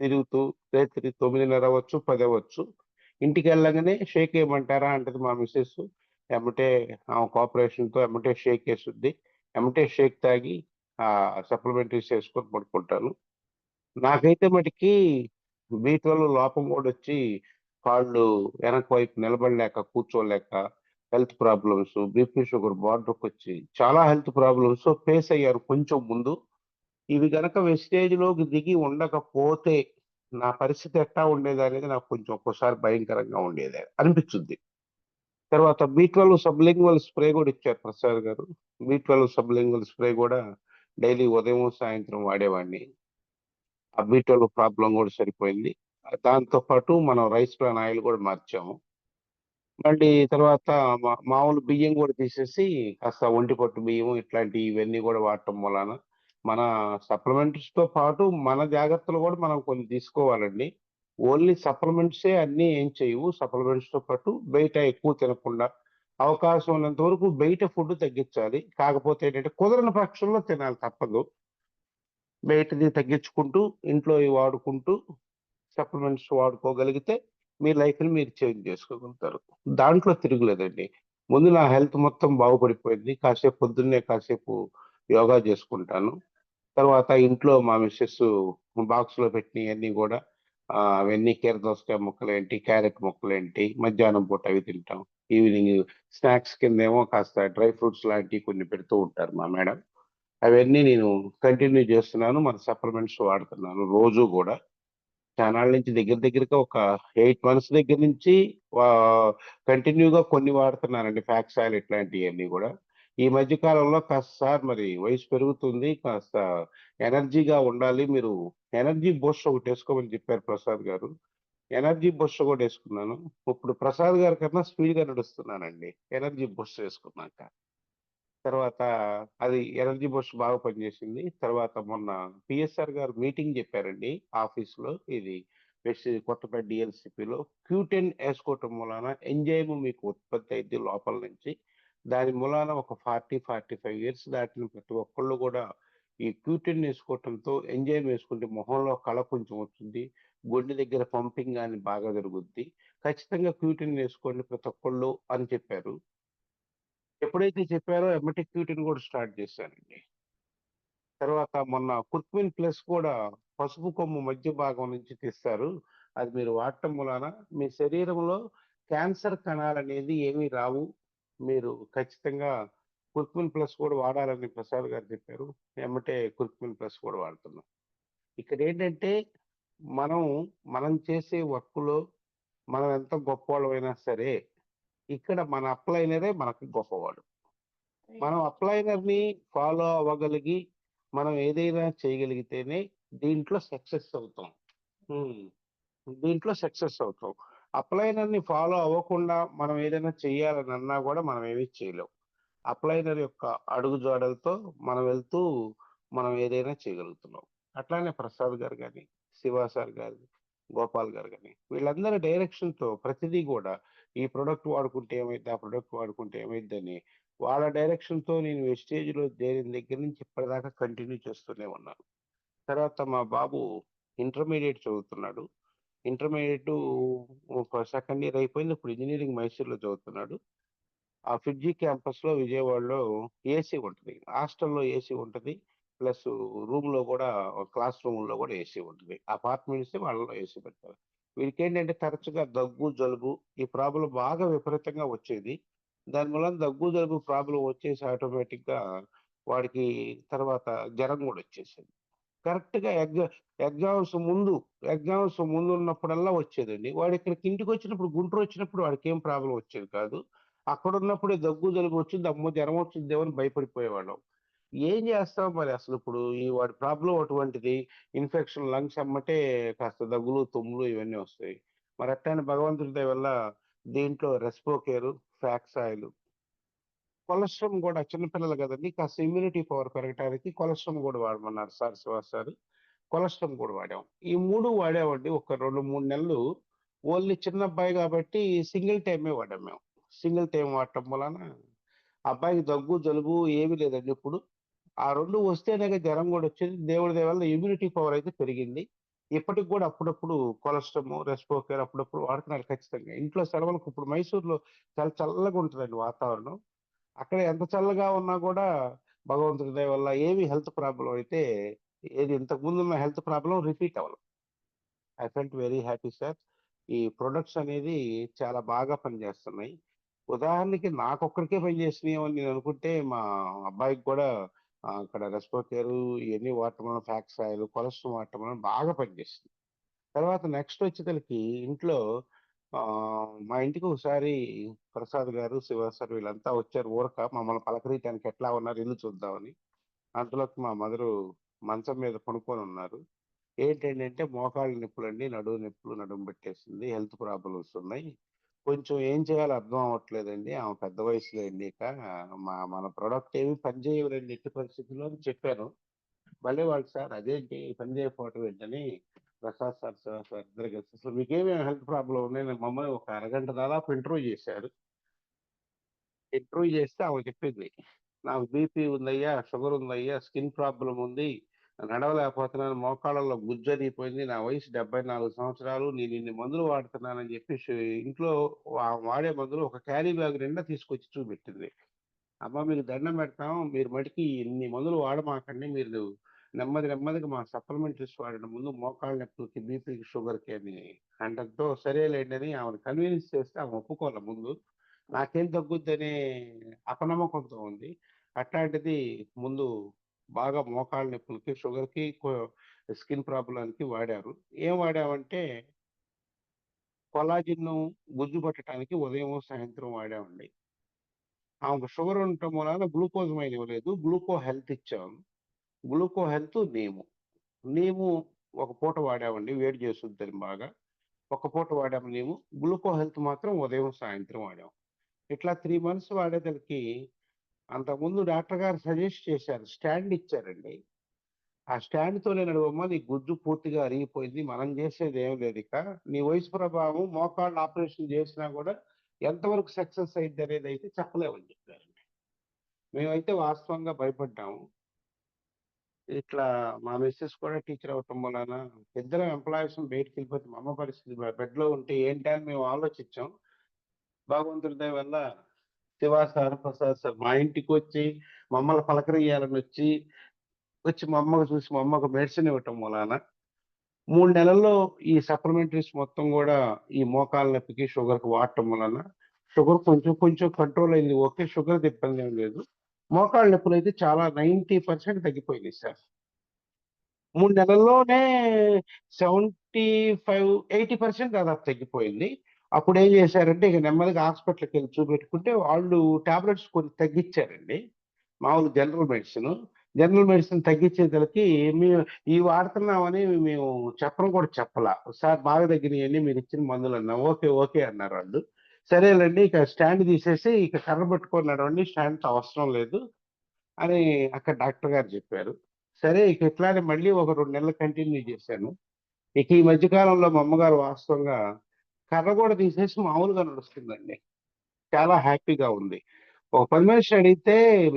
తిరుగుతూ రాత్రి 9:30 అవ్వచ్చు, 10 అవ్వచ్చు. ఇంటికెళ్ళంగానే షేక్ ఏయమంటారా అంటది మా మిసెస్. ఎమ్మటే ఆమె కోఆపరేషన్‌తో ఎమ్మటే షేక్ ఏసుద్ది. ఎమ్మటే షేక్ తాగి సప్లిమెంటరీస్ ఏసుకొని పడుకుంటాను. నాకైతే మటికి బి12 లోపం గూడొచ్చి కాళ్ళు వెనక వైపు నిలబడలేక, కూర్చోలేక హెల్త్ ప్రాబ్లమ్స్, బీపీ, షుగర్ బార్డర్‌కొచ్చి చాలా హెల్త్ ప్రాబ్లమ్స్ ఫేస్ అయ్యాను కొంచెం ముందు. ఇవి గనక వెస్టేజ్‌లోకి దిగి ఉండకపోతే నా పరిస్థితి ఎట్టా ఉండేదనేది నాకు కొంచెం ఒక్కోసారి భయంకరంగా ఉండేది అనిపిచ్చుద్ది. తర్వాత బి12 సబ్‌లింగ్వల్ స్ప్రే గూడా ఇచ్చారు ప్రసాద్ గారు. బి12 సబ్‌లింగ్వల్ స్ప్రే గూడా డైలీ ఉదయం, సాయంత్రం వాడేవాడిని. ఆ బి12 ప్రాబ్లమ్ గూడా సరిపోయింది. దాంతో పాటు మనం రైస్ బ్రాన్ ఆయిల్ గూడా మార్చాము. మళ్ళీ తర్వాత మామూలు బియ్యం గూడా తీసేసి కాస్త ఒంటి పట్టు బియ్యం ఇవన్నీ గూడా వాడటం మూలాన మన సప్లిమెంట్స్‌తో పాటు మన జాగ్రత్తలు గూడా మనం కొన్ని తీసుకోవాలండి. ఓన్లీ సప్లిమెంట్సే అన్నీ ఏం చేయవు. సప్లిమెంట్స్‌తో పాటు బయట ఎక్కువ తినకుండా, అవకాశం ఉన్నంత వరకు బయట ఫుడ్ తగ్గించాలి. కాకపోతే ఏంటంటే కుదరని పక్షంలో తినాలి తప్పదు. బయటది తగ్గించుకుంటూ, ఇంట్లోయి వాడుకుంటూ సప్లిమెంట్స్ వాడుకోగలిగితే మీ లైఫ్‌ని మీరు చేంజ్ చేసుకోగలుగుతారు. దాంట్లో తిరుగులేదండి. ముందు నా హెల్త్ మొత్తం బాగుపడిపోయింది. కాసేపు యోగా చేసుకుంటాను. తర్వాత ఇంట్లో మా మిసెస్ బాక్స్‌లో పెట్టినయన్నీ గూడా అవన్నీ కీరదోసకాయ ముక్కలేంటి, క్యారెట్ ముక్కలేంటి, మధ్యాహ్నం పూట అవి తింటాం. ఈవినింగ్ స్నాక్స్ కిందేమో కాస్త డ్రై ఫ్రూట్స్ లాంటివి కొన్ని పెడుతూ ఉంటారు మా మేడం. అవన్నీ నేను కంటిన్యూ చేస్తున్నాను. మన సప్లిమెంట్స్ వాడుతున్నాను రోజు గూడా. చానాళ్ళ నుంచి దగ్గరగా ఒక 8 మంత్స్ దగ్గర నుంచి కంటిన్యూగా కొన్ని వాడుతున్నానండి. ఫ్యాక్స్ ఆయిల్ ఇట్లాంటియన్నీ గూడా. ఈ మధ్య కాలంలో కాస్త సార్ మరి వయసు పెరుగుతుంది. కాస్త ఎనర్జీగా ఉండాలి. మీరు ఎనర్జీ బూస్ట్ ఒకటేసుకోమని చెప్పారు ప్రసాద్ గారు. ఎనర్జీ బూస్ట్ గూడా యేసుకున్నాను. ఇప్పుడు ప్రసాద్ గారి కన్నా స్పీడ్‌గా నడుస్తున్నానండి. Energy Boost యేసుకున్నాక. తర్వాత అది ఎనర్జీ బూస్ట్ బాగా పనిచేసింది. తర్వాత మొన్న పిఎస్ఆర్ గారు మీటింగ్ చెప్పారండి ఆఫీస్‌లో. ఇది కొత్తపేట డీఎల్‌సీపీలో. Q10 ఏసుకోవటం మూలాన ఎంజైమ్ మీకు ఉత్పత్తి అయిద్ది లోపల నుంచి. దాని మూలాన ఒక 45 ఇయర్స్ దాటిన ప్రతి ఒక్కళ్ళు గూడా ఈ Q10 ఏసుకోవటంతో ఎంజైమ్ ఏసుకుంటే మొహంలో కళ కొంచెం వచ్చిద్ది. గుండె దగ్గర పంపింగ్ గాని బాగా జరుగుద్ది. ఖచ్చితంగా Q10 ఏసుకోండి ప్రతి ఒక్కళ్ళు అని చెప్పారు. ఎప్పుడైతే చెప్పారో ఎమ్మటే Q10 గూడా స్టార్ట్ చేశానండి. తర్వాత మొన్న కుర్కుమిన్ ప్లస్ కూడా పసుపు కొమ్ము మధ్య భాగం నుంచి తీస్తారు. అది మీరు వాడటం మూలాన మీ శరీరంలో క్యాన్సర్ కణాలనేది ఏమీ రావు. మీరు ఖచ్చితంగా కుర్కుమిన్ ప్లస్ కూడా వాడాలని ప్రసాద్ గారు చెప్పారు. ఎమ్మటే కుర్కుమిన్ ప్లస్ కూడా వాడుతున్నాం. ఇక్కడేంటంటే మనం, మనం చేసే వర్క్‌లో మనం ఎంత గొప్పోళ్ళమైనా సరే, ఇక్కడ మన అప్లైనరే మనకు గొప్పవాడు. మనం అప్లైనర్‌ని ఫాలో అవ్వగలిగి, మనం ఏదైనా చేయగలిగితేనే దీంట్లో సక్సెస్ అవుతాం. హ్మ్. దీంట్లో సక్సెస్ అవుతాం. అప్లైనర్‌ని ఫాలో అవ్వకుండా మనం ఏదైనా చేయాలనన్నా గూడా మనం ఏమీ చేయలేం. అప్లైనర్ యొక్క అడుగుజాడలతో మనం వెళ్తూ మనం ఏదైనా చేయగలుగుతున్నాం. అట్లానే ప్రసాద్ గారు గాని, శివ సార్ గారు, గోపాల్ గారు గాని వీళ్ళందరి డైరెక్షన్‌తో ప్రతిదీ గూడా ఈ ప్రొడక్ట్ వాడుకుంటే ఏమైద్ది, ఆ ప్రొడక్ట్ వాడుకుంటే ఏమైద్దని వాళ్ళ డైరెక్షన్‌తో నేను వెస్టేజ్‌లో చేరిన దగ్గర నుంచి ఇప్పటిదాకా కంటిన్యూ చేస్తూనే ఉన్నాను. తర్వాత మా బాబు ఇంటర్మీడియేట్ చదువుతున్నాడు. ఇంటర్మీడియేటు ఒక సెకండ్ ఇయర్ అయిపోయింది. ఇప్పుడు ఇంజినీరింగ్ మైసూర్‌లో చదువుతున్నాడు. ఆ ఫిడ్జీ క్యాంపస్‌లో విజయవాడలో ఏసీ ఉంటది. హాస్టల్‌లో ఏసీ ఉంటది. ప్లస్ రూమ్‌లో గూడా క్లాస్ రూముల్లో గూడా ఏసీ ఉంటది. అపార్ట్మెంట్సే వాళ్ళలో ఏసీ పెడతారు. వీడికేంటంటే తరచుగా దగ్గు, జలుబు ఈ ప్రాబ్లమ్ బాగా విపరీతంగా వచ్చేది. దాని మూలాన దగ్గు, జలుబు ప్రాబ్లమ్ వచ్చేసి ఆటోమేటిక్‌గా వాడికి తర్వాత జ్వరం గూడా వచ్చేసేది. కరెక్ట్‌గా ఎగ్జామ్స్ ముందున్నప్పుడల్లా వచ్చేదండి. వాడిక్కడికి ఇంటికొచ్చినప్పుడు గుంటూరొచ్చినప్పుడు వాడికేం ప్రాబ్లమ్ వచ్చేది కాదు. అక్కడున్నప్పుడే దగ్గు, జలుబు వచ్చింది. అమ్మో! జ్వరం వచ్చిద్దేమో అని భయపడిపోయేవాళ్ళం. ఏం చేస్తాం మరి అసలిప్పుడు ఈ వాడి ప్రాబ్లమ్ అటువంటిది. ఇన్ఫెక్షన్ లంగ్స్ ఎమ్మటే కాస్త దగ్గులు, తుమ్ములు ఇవన్నీ వస్తాయి. మరి అట్టానే భగవంతుడి దయ వల్ల దీంట్లో రెస్పోకేర్, ఫ్యాక్స్ ఆయిల్, కొలెస్ట్రాల్ గూడా చిన్న పిల్లలు గదండీ! కాస్త ఇమ్యూనిటీ పవర్ పెరగటానికి కొలెస్ట్రాల్ గూడా వాడమన్నారు సార్ శివ సారు. కొలెస్ట్రాల్ కూడా వాడాం. ఈ 3 వాడామండి. ఒక 2, 3 నెలలు ఓన్లీ చిన్న అబ్బాయి కాబట్టి సింగిల్ టైమే వాడాం మేము. సింగిల్ టైమ్ వాడటం వలన అబ్బాయికి దగ్గు, జలుబు ఏమీ లేదండి ఇప్పుడు. ఆ 2 వస్తేనే జ్వరం కూడా వచ్చింది. దేవుడి దయ వల్ల ఇమ్యూనిటీ పవర్ అయితే పెరిగింది. ఇప్పటికి కూడా అప్పుడప్పుడు కొలెస్ట్రాల్, రెస్పోకేర్ అప్పుడప్పుడు వాడుతున్నారు ఖచ్చితంగా. ఇంట్లో సెలవులకు ఇప్పుడు మైసూర్‌లో చాలా చల్లగా ఉంటదండి వాతావరణం. అక్కడ ఎంత చల్లగా ఉన్నా కూడా భగవంతుడి దయ వల్ల ఏమి హెల్త్ ప్రాబ్లమ్ అయితే ఏది ఇంతకుముందున్న హెల్త్ ప్రాబ్లమ్ రిపీట్ అవ్వలేదు. I felt very happy sir. ఈ ప్రొడక్ట్స్ అనేది చాలా బాగా పనిచేస్తున్నాయి. ఉదాహరణకి నాకొక్కడికే పనిచేస్తున్నాయేమో అని నేను అనుకుంటే మా అబ్బాయికి కూడా అక్కడ రెస్పోకేరు ఇవన్నీ వాడటం వలన ఫ్యాక్స్ ఆయిల్, కొలెస్ట్రాల్ వాడటం వలన బాగా పనిచేస్తుంది. తర్వాత నెక్స్ట్ వచ్చేసరికి ఇంట్లో మా ఇంటికి ఒకసారి ప్రసాద్ గారు, శివ సార్ వీళ్ళంతా వచ్చారు ఊరక మమ్మల్ని పలకరీయటానికి ఎట్లా ఉన్నారు ఇల్లు చూద్దామని. అంతలోకి మా మదరు మంచం మీద పడుకొని ఉన్నారు. ఏంటంటే మోకాళ్ళ నొప్పులండి, నడుము నొప్పులు, నడుము పెట్టేసింది, హెల్త్ ప్రాబ్లమ్స్ ఉన్నాయి. కొంచెం ఏం చేయాలో అర్థం అవ్వట్లేదండి. ఆమె పెద్ద వయసులో అండి ఇక. మన ప్రొడక్ట్ ఏమి పనిచేయవులేండి ఎట్టి పరిస్థితుల్లో అని చెప్పాను. భలే వాళ్ళు సార్ అదేంటి పని చేయకపోవటం ఏంటని ప్రసాద్ సార్, శివ సార్ ఇద్దరు కలిసి అసలు మీకేమి హెల్త్ ప్రాబ్లమ్ ఉన్నాయి మమ్మల్ని ఒక అరగంట దాదాపు ఇంటర్వ్యూ చేశారు. ఇంటర్వ్యూ చేస్తే ఆమె చెప్పింది, నాకు బీపీ ఉందయ్యా, షుగర్ ఉందయ్యా, స్కిన్ ప్రాబ్లం ఉంది, నడవలేకపోతున్నాను, మోకాళ్ళలో గుజ్జరిగిపోయింది, నా వయసు 74 సంవత్సరాలు, నేను ఇన్ని మందులు వాడుతున్నానని చెప్పి ఇంట్లో వాడే మందులు ఒక క్యారీ బ్యాగ్ నిండా తీసుకొచ్చి చూపెట్టింది. అమ్మ మీకు దండం పెడతాం, మీరు మటుకి ఇన్ని మందులు వాడమాకండి, మీరు నెమ్మదిగా మా సప్లిమెంటరీస్ వాడండి, ముందు మోకాళ్ళ నొప్పులకి, బీపీకి, షుగర్కి అని అనడంతో సరేలేండి అని ఆమెను కన్విన్స్ చేస్తే ఆమె ఒప్పుకోవాలి ముందు. నాకేం తగ్గుద్దనే అపనమ్మకంతో ఉంది. అట్లాంటిది ముందు బాగా మోకాళ్ళ నొప్పులకి, షుగర్‌కి, స్కిన్ ప్రాబ్లమ్‌కి వాడారు. ఏం వాడామంటే కొల్లాజెన్‌ను గుజ్జు పట్టడానికి ఉదయం, సాయంత్రం వాడామండి. ఆమెకు షుగర్ ఉండటం వలన గ్లూకోజ్ మైన్ ఇవ్వలేదు. గ్లూకో హెల్త్ ఇచ్చాము. గ్లూకో హెల్త్ నీము. నీము ఒక పూట వాడామండి. వేడి చేసుద్దని బాగా. ఒక పూట వాడాము నీము. గ్లూకో హెల్త్ మాత్రం ఉదయం, సాయంత్రం వాడాం. ఇట్లా 3 మంత్స్ వాడేసరికి అంతకుముందు డాక్టర్ గారు సజెస్ట్ చేశారు. స్టాండ్ ఇచ్చారండి. ఆ స్టాండ్‌తోనే నడవమ్మా, నీ గుజ్జు పూర్తిగా అరిగిపోయింది. మనం చేసేది ఏం లేదిక. నీ వయసు ప్రభావం మోకాళ్ళు ఆపరేషన్ చేసినా కూడా ఎంతవరకు సక్సెస్ అయిద్దనేదైతే చెప్పలేమని చెప్పారండి. మేమైతే వాస్తవంగా భయపడ్డాము. ఇట్లా మా మిసెస్ కూడా టీచర్ అవ్వటం వలన ఇద్దరం ఎంప్లాయీస్ బయటికెళ్ళిపోతే మా అమ్మ పరిస్థితి బెడ్‌లో ఉంటే ఏంటి అని మేము ఆలోచించాం. భగవంతుడి దయ వల్ల శివ సార్, ప్రసాద్ సార్ మా ఇంటికొచ్చి మమ్మల్ని పలకరియ్యాలనొచ్చి, వచ్చి మా అమ్మకు చూసి మా అమ్మకు మెడిసిన్ ఇవ్వటం వలన 3 నెలల్లో ఈ సప్లిమెంటరీస్ మొత్తం గూడా ఈ మోకాళ్ళ నొప్పికి, షుగర్‌కి వాడటం వలన షుగర్ కొంచెం కంట్రోల్ అయింది. ఓకే. షుగర్‌ది ఇబ్బందేం లేదు. మోకాళ్ళ నొప్పులైతే చాలా 90% తగ్గిపోయినాయి సార్. 3 నెలల్లోనే 75, 80% దాదాపు తగ్గిపోయింది. అప్పుడేం చేశారంటే ఇక నెమ్మదిగా హాస్పిటల్‌కెళ్ళి చూపెట్టుకుంటే వాళ్ళు టాబ్లెట్స్ కొన్ని తగ్గిచ్చారండి. మామూలు జనరల్ మెడిసిన్ తగ్గిచ్చేసరికి మేము ఇవి వాడుతున్నామని మేము చెప్పను కూడా చెప్పలా. సార్ బాగా తగ్గినియండి మీరిచ్చిన మందులన్నాం. ఓకే అన్నారు వాళ్ళు. సరేలెండి ఇక స్టాండ్ తీసేసి ఇక కర్ర పట్టుకొని నడవండి. స్టాండ్‌తో అవసరం లేదు అని అక్కడ డాక్టర్ గారు చెప్పారు. సరే ఇక ఇట్లానే మళ్ళీ ఒక 2 నెలలు కంటిన్యూ చేశాను. ఇక ఈ మధ్య కాలంలో మా అమ్మగారు వాస్తవంగా కర్ర కూడా తీసేసి మామూలుగా నడుస్తుందండి. చాలా హ్యాపీగా ఉంది. ఒక పని మనిషిని అడిగితే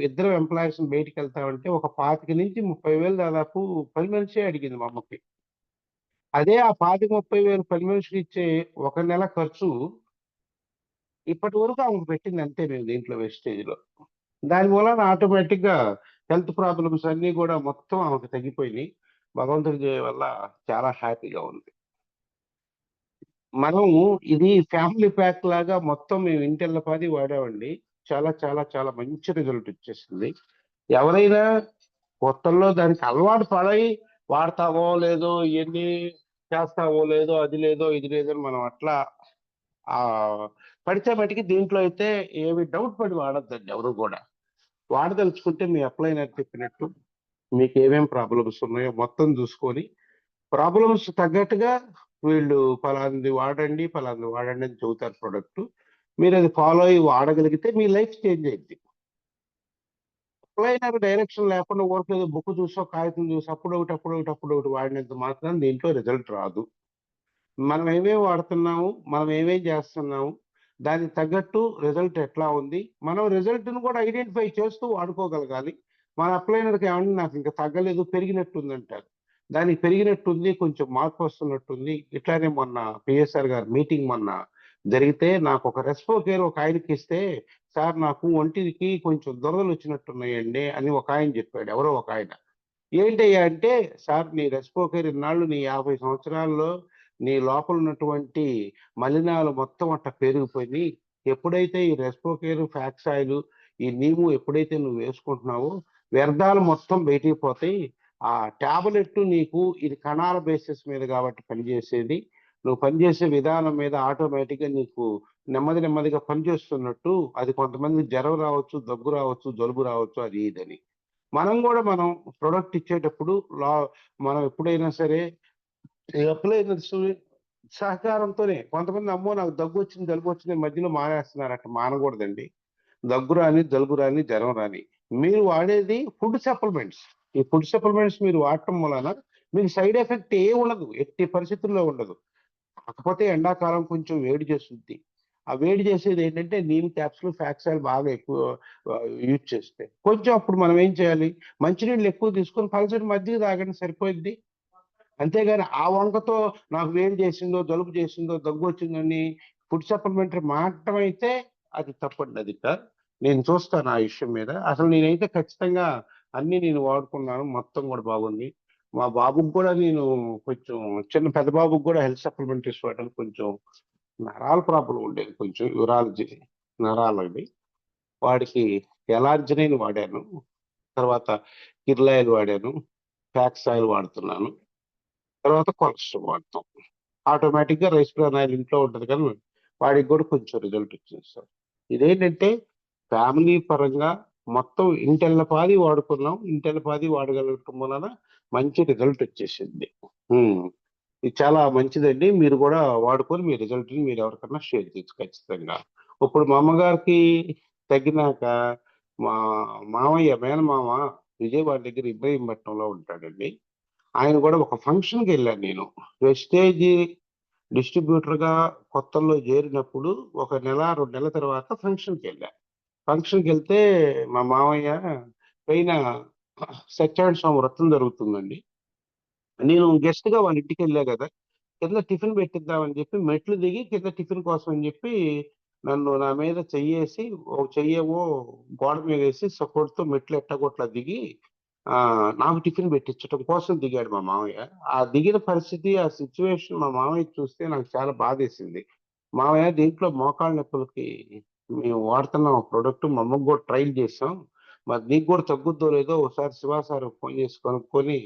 ఇద్దరం ఎంప్లాయీస్ బయటికెళ్తామంటే ఒక 25,000-30,000 దాదాపు పని మనిషే అడిగింది మా అమ్మకి. అదే ఆ 25,000-30,000 పని మనిషికి ఇచ్చే ఒక నెల ఖర్చు ఇప్పటి వరకు ఆమెకు పెట్టింది అంతే మేము దీంట్లో వెస్టేజ్‌లో. దాని మూలాన ఆటోమేటిక్‌గా హెల్త్ ప్రాబ్లమ్స్ అన్నీ గూడా మొత్తం ఆమెకు తగ్గిపోయినియి. భగవంతుడి దయ వల్ల చాలా హ్యాపీగా ఉంది. మనం ఇది ఫ్యామిలీ ప్యాక్ లాగా మొత్తం మేము ఇంటిల్లపాది వాడామండి. చాలా మంచి రిజల్ట్ వచ్చేసింది. ఎవరైనా కొత్తల్లో దానికి అలవాటు పడై వాడతామో లేదో, ఇయన్నీ చేస్తామో లేదో, అది లేదో, ఇది లేదో అని మనం అట్లా పడితే మటికి దీంట్లో అయితే ఏమి డౌట్ పడి వాడొద్దండి ఎవరు గూడా. వాడదలుచుకుంటే మీ అప్లైనర్ చెప్పినట్టు మీకేమేం ప్రాబ్లమ్స్ ఉన్నాయో మొత్తం చూసుకొని, ప్రాబ్లమ్స్ తగ్గట్టుగా వీళ్ళు పలానది వాడండి అని చెబుతారు ప్రొడక్ట్. మీరది ఫాలో అయ్యి వాడగలిగితే మీ లైఫ్ చేంజ్ అయిద్ది. అప్లైనర్ డైరెక్షన్ లేకుండా ఊరికే బుక్ చూసో కాగితం చూసి అప్పుడు ఒకటి వాడినంత మాత్రం దీంట్లో రిజల్ట్ రాదు. మనం ఏమేమి వాడుతున్నాము, మనం ఏమేం చేస్తున్నాము, దానికి తగ్గట్టు రిజల్ట్ ఎట్లా ఉంది, మనం రిజల్ట్‌ని కూడా ఐడెంటిఫై చేస్తూ వాడుకోగలగాలి. మన అప్లైనర్‌కి ఏమంటే నాకు ఇంకా తగ్గలేదు, పెరిగినట్టుంది అంటారు. దానికి పెరిగినట్టుంది, కొంచెం మార్పు వస్తున్నట్టుంది. ఇట్లానే మొన్న పిఎస్ఆర్ గారి మీటింగ్ మొన్న జరిగితే నాకు ఒక రెస్పోకేర్ ఒక ఆయనకి ఇస్తే, సార్ నాకు ఒంటికి కొంచెం దురదలు వచ్చినట్టున్నాయండి అని ఒక ఆయన చెప్పాడు. ఎవరో ఒక ఆయన. ఏంటయ్యా అంటే, సార్ నీ రెస్పోకేర్ ఇన్నాళ్ళు నీ 50 సంవత్సరాల్లో నీ లోపల ఉన్నటువంటి మలినాలు మొత్తం అట్ట పెరిగిపోయినాయి. ఎప్పుడైతే ఈ రెస్పోకేర్, ఫ్యాక్స్ ఆయిల్, ఈ నీము ఎప్పుడైతే నువ్వు వేసుకుంటున్నావో వ్యర్థాలు మొత్తం బయటికి పోతాయి. ఆ టాబ్లెట్ నీకు ఇది కణాల బేసిస్ మీద కాబట్టి పనిచేసేది. నువ్వు పనిచేసే విధానం మీద ఆటోమేటిక్‌గా నీకు నెమ్మదిగా పనిచేస్తున్నట్టు, అది కొంతమందికి జ్వరం రావచ్చు, దగ్గు రావచ్చు, జలుబు రావచ్చు అది ఇదని. మనం ప్రొడక్ట్ ఇచ్చేటప్పుడు మనం ఎప్పుడైనా సరే ఈ అప్లయన్స్ సహకారంతోనే కొంతమంది అమ్మో నాకు దగ్గు వచ్చింది, జలుబు వచ్చింది మధ్యలో మానేస్తున్నారు. అట్ట మానకూడదండి. దగ్గు రాని, జలుబు రాని, జ్వరం రాని. మీరు వాడేది ఫుడ్ సప్లిమెంట్స్. ఈ ఫుడ్ సప్లిమెంట్స్ మీరు వాడటం వలన మీకు సైడ్ ఎఫెక్ట్ ఉండదు. ఎట్టి పరిస్థితుల్లో ఉండదు. కాకపోతే ఎండాకాలం కొంచెం వేడి చేస్తుంది. ఆ వేడి చేసేది ఏంటంటే నీమ్ క్యాప్సూల్, ఫ్యాక్స్ ఆయిల్ బాగా ఎక్కువ యూజ్ చేస్తే. కొంచెం అప్పుడు మనం ఏం చేయాలి? మంచినీళ్ళు ఎక్కువ తీసుకొని పలచటి మజ్జిగ తాగండి సరిపోయిద్ది. అంతేగాని ఆ వంకతో నాకు వేడి చేసిందో, జలుబు చేసిందో, దగ్గు వచ్చిందని ఫుడ్ సప్లిమెంటరీ మారటం అయితే అది తప్పండి. అది నేను చూస్తాను ఆ విషయం మీద. అసలు నేనైతే ఖచ్చితంగా అన్నీ నేను వాడుకున్నాను. మొత్తం కూడా బాగుంది. మా బాబుకి కూడా నేను కొంచెం పెద్ద బాబుకి కూడా హెల్త్ సప్లిమెంటరీస్ వాడడం కొంచెం నరాల ప్రాబ్లం ఉండేది. కొంచెం యూరాలజీ నరాలండి. వాడికి ఎలార్జినిన్ వాడాను. తర్వాత కిర్లాయిల్ వాడాను. ఫ్యాక్స్ ఆయిల్ వాడుతున్నాను. తర్వాత కొలెస్ట్రాల్ వాడతాం. ఆటోమేటిక్‌గా రెస్పిరాన్ ఆయిల్ ఇంట్లో ఉంటది కానీ వాడికి కూడా కొంచెం రిజల్ట్ వచ్చింది సార్. ఇదేంటంటే ఫ్యామిలీ పరంగా మొత్తం ఇంటెల్లపాది వాడుకున్నాం. ఇంటెల్లపాది వాడగలగటం వలన మంచి రిజల్ట్ వచ్చేసింది. ఇది చాలా మంచిదండి. మీరు కూడా వాడుకొని మీ రిజల్ట్‌ని మీరు ఎవరికన్నా షేర్ చేయొచ్చు ఖచ్చితంగా. ఇప్పుడు మా అమ్మగారికి తగ్గినాక మా మామయ్య మేనమామ విజయవాడ దగ్గర ఇబ్రహీంపట్నంలో ఉంటాడండి. ఆయన కూడా ఒక ఫంక్షన్‌కి వెళ్ళాను నేను. వెస్టేజ్ డిస్ట్రిబ్యూటర్‌గా కొత్తల్లో చేరినప్పుడు ఒక నెల, 2 నెలల తర్వాత ఫంక్షన్‌కెళ్ళా. ఫంక్షన్‌కెళ్తే మా మామయ్య పైన సత్యనారాయణ స్వామి వ్రతం జరుగుతుందండి. నేను గెస్ట్‌గా వాళ్ళ ఇంటికెళ్ళా గదా! కింద టిఫిన్ పెట్టిద్దామని చెప్పి మెట్లు దిగి కింద టిఫిన్ కోసం అని చెప్పి నన్ను నా మీద చెయ్యేసి ఒక చెయ్యేమో గోడ మీదేసి సపోర్ట్‌తో మెట్లు ఎట్టాగొట్లా దిగి నాకు టిఫిన్ పెట్టించటం కోసం దిగాడు మా మామయ్య. ఆ దిగిన పరిస్థితి, ఆ సిట్యుయేషన్ మా మామయ్యకి చూస్తే నాకు చాలా బాధేసింది. మామయ్య దీంట్లో మోకాళ్ళ నొప్పులకి మేము వాడుతున్నాం ప్రొడక్ట్ మా అమ్మకి కూడా ట్రైల్ చేసాం. మరి నీకు కూడా తగ్గుద్దో లేదో ఒకసారి శివ సార్‌కి ఫోన్ చేసి కనుక్కొని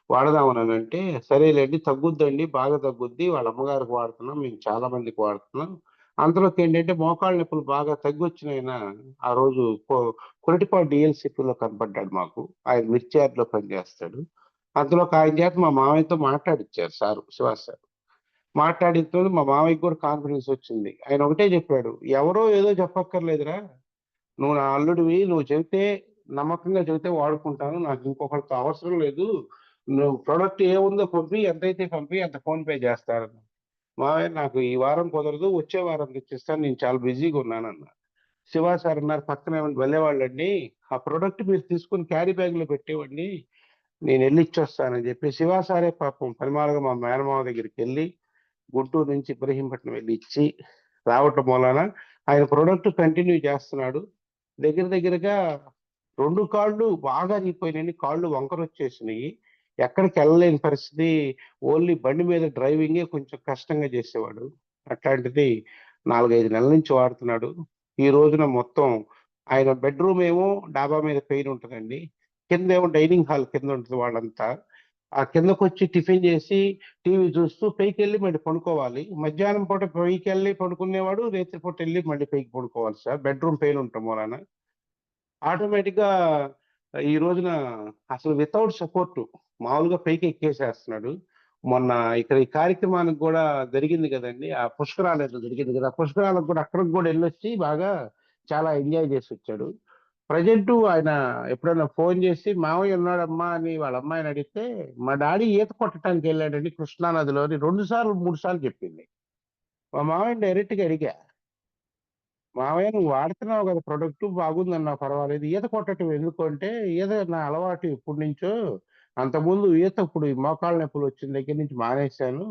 వాడదామనంటే, సరేలెండి తగ్గుద్దండి, బాగా తగ్గుద్ది. వాళ్ళ అమ్మగారికి వాడుతున్నాం. మేము చాలా మందికి వాడుతున్నాం. అంతలోకేంటంటే మోకాళ్ళ నొప్పులు బాగా తగ్గొచ్చినాయన ఆ రోజు కొరటిపాడు డీఎల్‌సీపీలో కనపడ్డాడు మాకు. ఆయన మిర్చి యార్డ్‌లో పనిచేస్తాడు. అంతలోకి ఆయన చేత మా మామయ్యతో మాట్లాడిచ్చారు సారు, శివ సారు. మాట్లాడినతోని మా మామయ్యకి కూడా కాన్ఫిడెన్స్ వచ్చింది. ఆయన ఒకటే చెప్పాడు, "ఎవరో ఏదో చెప్పక్కర్లేదురా. నువ్వు నా అల్లుడివి. నువ్వు చెబితే నమ్మకంగా చెబితే వాడుకుంటాను. నాకు ఇంకొకళ్ళతో అవసరం లేదు. నువ్వు ప్రొడక్ట్ ఏముందో పంపి, ఎంతైతే పంపి అంత ఫోన్‌పే చేస్తానన్నా." మావయ్య నాకు ఈ వారం కుదరదు. వచ్చే వారం తెచ్చిస్తాను. నేను చాలా బిజీగా ఉన్నానన్నా. శివ సార్ అన్నారు, "పక్కనే వెళ్ళేవాళ్ళండి. ఆ ప్రొడక్ట్ మీరు తీసుకొని క్యారీ బ్యాగ్‌లో పెట్టేవాడిని. నేనెళ్లి ఇచ్చొస్తానని" చెప్పి శివ సారే పాపం పనిమాలుగా మా మేనమామ దగ్గరికెళ్ళి గుంటూరు నుంచి ఇబ్రహీంపట్నం వెళ్లి ఇచ్చి రావటం మూలాన ఆయన ప్రొడక్ట్ కంటిన్యూ చేస్తున్నాడు. దగ్గరగా 2 కాళ్ళు బాగా అరిగిపోయినాయండి. కాళ్ళు వంకరొచ్చేసినియి. ఎక్కడికెళ్ళలేని పరిస్థితి. ఓన్లీ బండి మీద డ్రైవింగే కొంచెం కష్టంగా చేసేవాడు. అట్లాంటిది 4, 5 నెలల నుంచి వాడుతున్నాడు. ఈ రోజున మొత్తం ఆయన బెడ్‌రూమ్ ఏమో డాబా మీద పెయిన్ ఉంటదండి. కిందేమో డైనింగ్ హాల్ కింద ఉంటది వాళ్ళంతా. ఆ కిందకొచ్చి టిఫిన్ చేసి, టీవీ చూస్తూ పైకెళ్ళి మళ్ళీ పడుకోవాలి. మధ్యాహ్నం పూట పైకెళ్ళి పడుకునేవాడు. రాత్రి పూట ఎళ్లి మళ్ళీ పైకి పడుకోవాలి సార్. బెడ్‌రూమ్ పెయిన్ ఉండటం మూలాన. ఆటోమేటిక్‌గా ఈ రోజున అసలు వితౌట్ సపోర్ట్ మామూలుగా పైకి ఎక్కేసేస్తున్నాడు. మొన్న ఇక్కడ ఈ కార్యక్రమానికి గూడా జరిగింది గదండీ! ఆ పుష్కరాలు ఏదో జరిగింది గదా! పుష్కరాలకు గూడా అక్కడికి గూడా ఎళ్ళొచ్చి బాగా చాలా ఎంజాయ్ జేసొచ్చాడు. ప్రజెంట్ ఆయన ఎప్పుడైనా ఫోన్ చేసి మామయ్య ఉన్నాడమ్మా అని వాళ్ళ అమ్మాయిని అడిగితే మా డాడీ ఈత కొట్టడానికి వెళ్ళాడండి కృష్ణానదిలోని 2 సార్లు 3 సార్లు చెప్పింది. మా మామయ్య డైరెక్ట్ గా అడిగా, మామయ్య నువ్వు వాడుతున్నావు కదా ప్రొడక్ట్ బాగుందన్నావు పర్వాలేదు, ఈత కొట్టడం ఎందుకు అంటే ఈత నా అలవాటు ఎప్పటి నుంచో, అంతకుముందు ఈత ఇప్పుడు ఈ మోకాళ్ళ నొప్పులు వచ్చిన దగ్గర నుంచి మానేశాను,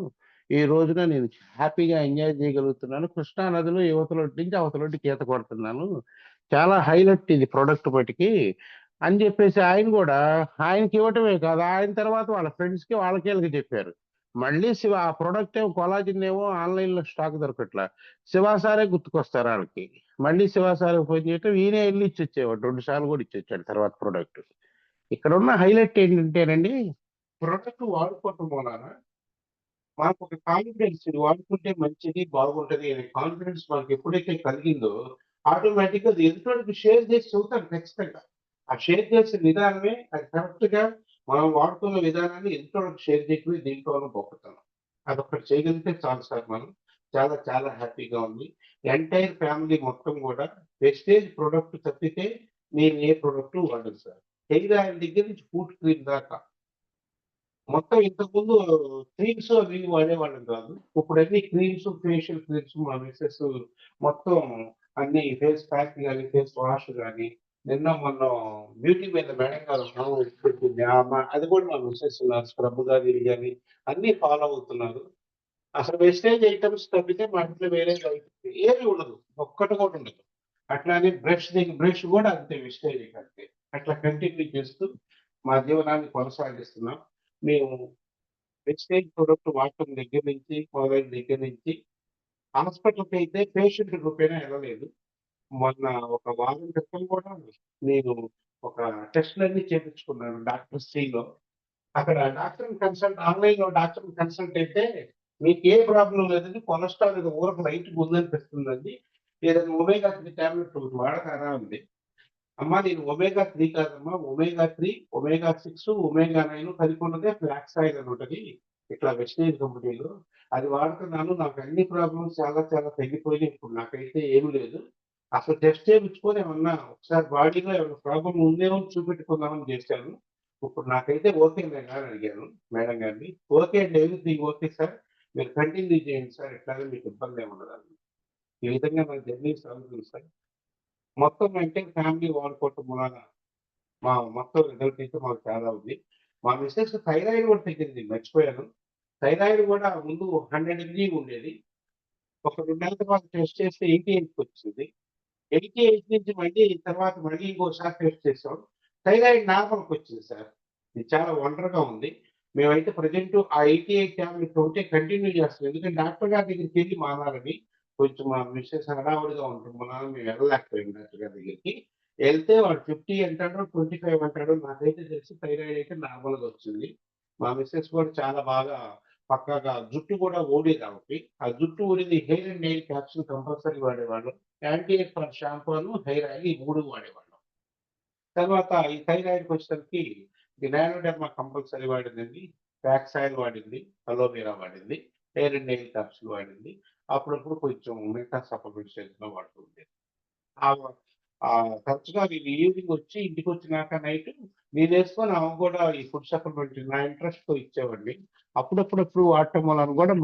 ఈ రోజున నేను హ్యాపీగా ఎంజాయ్ చేయగలుగుతున్నాను, కృష్ణా నదిలో యువతలొడ్డి నుంచి అవతలొడ్డికి ఈత కొడుతున్నాను, చాలా హైలైట్ ఇది ప్రొడక్ట్ మటుకి అని చెప్పేసి ఆయన కూడా ఆయనకి ఇవ్వటమే కాదు, ఆయన తర్వాత వాళ్ళ ఫ్రెండ్స్ కి వాళ్ళకి వీళ్ళకి చెప్పారు. మళ్ళీ శివ ఆ ప్రొడక్ట్ ఏమో కొలాజిన్ ఏమో ఆన్లైన్ లో స్టాక్ దొరకట్లా, శివాసారే గుర్తుకొస్తారు వాళ్ళకి. మళ్ళీ శివాసారే ఫోన్ చేయటం, ఈయనే వెళ్ళి ఇచ్చి వచ్చేవాడు, 2 సార్లు కూడా ఇచ్చి వచ్చాడు తర్వాత ప్రొడక్ట్. ఇక్కడ ఉన్న హైలైట్ ఏంటంటేనండి, ప్రొడక్ట్ వాడుకోవటం మూలాన మనకు ఒక కాన్ఫిడెన్స్, ఇది వాడుకుంటే మంచిది బాగుంటది అనే కాన్ఫిడెన్స్ మనకి ఎప్పుడైతే కలిగిందో ఆటోమేటిక్ గా అది ఎదుటివాడికి షేర్ చేసి చెబుతారు ఖచ్చితంగా. ఆ షేర్ చేసే విధానమే అది కరెక్ట్ గా మనం వాడుతున్న విధానాన్ని ఎదుటివాడికి షేర్ చేయడమే దీంట్లో గొప్పతనం. అదొకటి చేయగలిగితే చాలు సార్, మనం చాలా చాలా హ్యాపీగా ఉంది. ఎంటైర్ ఫ్యామిలీ మొత్తం కూడా వెస్టేజ్ ప్రొడక్ట్ తప్పితే నేను ఏ ప్రొడక్ట్ వాడను సార్. హెయిర్ ఆయిల్ దగ్గర నుంచి ఫుట్ క్రీమ్ దాకా మొత్తం ఇంతకుముందు క్రీమ్స్ అవి వాడేవాళ్ళం కాదు. ఇప్పుడు అన్ని క్రీమ్స్, ఫేషియల్ క్రీమ్స్ మా మిసెస్ మొత్తం అన్ని ఫేస్ ప్యాక్ గాని, ఫేస్ వాష్ గాని, నిన్న మొన్న బ్యూటీ మీద మేడం గారు పెట్టింది. అది కూడా మా మిసెస్ స్క్రబ్ గాని ఇవి గాని అన్ని ఫాలో అవుతున్నారు. అసలు వెస్టేజ్ ఐటమ్స్ తప్పితే మా ఇంట్లో వేరే ఏమి ఉండదు, ఒక్కటి కూడా ఉండదు. అట్లానే బ్రష్ కూడా అంతే వెస్టేజ్ అంతే. అట్లా కంటిన్యూ చేస్తూ మా జీవనాన్ని కొనసాగిస్తున్నాం. మేము వెస్టేజ్ ప్రొడక్ట్ వాడటం దగ్గర నుంచి మొదలైన దగ్గర నుంచి హాస్పిటల్కి అయితే పేషెంట్ రూపేణా వెళ్ళలేదు. మొన్న ఒక వారం క్రితం కూడా నేను ఒక టెస్ట్‌లన్నీ చేపించుకున్నాను డాక్టర్ శ్రీలో. అక్కడ డాక్టర్‌ని కన్సల్ట్ ఆన్‌లైన్‌లో డాక్టర్‌ని కన్సల్ట్ అయితే మీకు ఏ ప్రాబ్లమ్ లేదండి. కొలెస్ట్రాల్ ఏదో ఊరక లైట్‌గా ఉందనిపిస్తుందండి. ఏదైనా ఒమేగా 3 టాబ్లెట్ ఒకటి వాడతారా అంది. అమ్మా నేను ఒమేగా 3 కాదమ్మా, ఒమేగా 3, ఒమేగా 6, ఒమేగా 9 కలిపి ఉన్నదే ఫ్లాక్స్ ఆయిల్ అని ఉంటది. ఇట్లా వెస్టేజ్ కంపెనీలో అది వాడుతున్నాను. నాకు అన్ని ప్రాబ్లమ్స్ చాలా చాలా తగ్గిపోయినాయి. ఇప్పుడు నాకైతే ఏమి లేదు. అసలు టెస్ట్ చేయించుకొని ఏమన్నా ఒకసారి బాడీలో ఏమైనా ప్రాబ్లమ్ ఉందేమో అని చూపెట్టుకుందామని చేశాను. ఇప్పుడు నాకైతే ఓకేనా అని అడిగాను మేడం గారిని. ఓకే అండి, ఎవ్రీథింగ్ ఓకే సార్. మీరు కంటిన్యూ చేయండి సార్. ఎట్లాగో మీకు ఇబ్బంది ఏమి ఉండదు. ఈ విధంగా నా జర్నీ సాగుతుంది సార్. మొత్తం అంటే ఫ్యామిలీ వాడుకోవటం మూలాన మొత్తం రిజల్ట్ అయితే మాకు చాలా ఉంది. మా మిసెస్ థైరాయిడ్ కూడా తగ్గింది, మర్చిపోయాను. థైరాయిడ్ కూడా ముందు 100 mg ఉండేది. ఒక 2 నెలల తర్వాత టెస్ట్ చేస్తే 88కి వచ్చింది. 88 నుంచి మళ్ళీ ఇంకోసారి టెస్ట్ చేసాం. థైరాయిడ్ నార్మల్‌కి వచ్చింది సార్. ఇది చాలా వండర్‌గా ఉంది. మేమైతే ప్రెజెంట్ ఆ 88 టాబ్లెట్ ఒకటే కంటిన్యూ చేస్తున్నాం. ఎందుకంటే డాక్టర్ గారి దగ్గరికి వెళ్లి మానాలని కొంచెం మా మిసెస్ హడావుడిగా ఉంటుంది. మా నాన్న మేము వెళ్ళలేకపోయాం డాక్టర్ గారి దగ్గరికి. వెళ్తే వాడు 50 అంటాడు, 25 అంటాడు. నాకైతే తెలిసి థైరాయిడ్ అయితే నార్మల్‌గా వచ్చింది. మా మిసెస్ కూడా చాలా బాగా పక్కాగా జుట్టు కూడా ఊడేది ఆమెకి. ఆ జుట్టు ఊడింది hair and nail capsule compulsory వాడేవాళ్ళం. యాంటీ ఏజ్ ఫర్ షాంపూను, హెయిర్ ఆయిల్ ఈ 3 వాడేవాళ్ళం. తర్వాత ఈ థైరాయిడ్‌కి వచ్చేసరికి ఈ నానోడెర్మా కంపల్సరీ వాడిందండి. ఫ్లాక్స్ ఆయిల్ వాడింది, అలోవెరా వాడింది, హెయిర్ అండ్ నెయిల్ క్యాప్సూల్ వాడింది. అప్పుడప్పుడు కొంచెం మిగతా సప్లిమెంట్స్ ఏదైనా వాడుతూ ఉండేది. ఆహ్, తరచుగా నేను ఈవినింగ్ వచ్చి ఇంటికొచ్చినాక నైట్ నేనేసుకొని ఆమె కూడా ఈ ఫుడ్ సప్లిమెంట్ నా ఇంట్రెస్ట్‌తో ఇచ్చేవాడిని. అప్పుడప్పుడు వాడటం వలన కూడా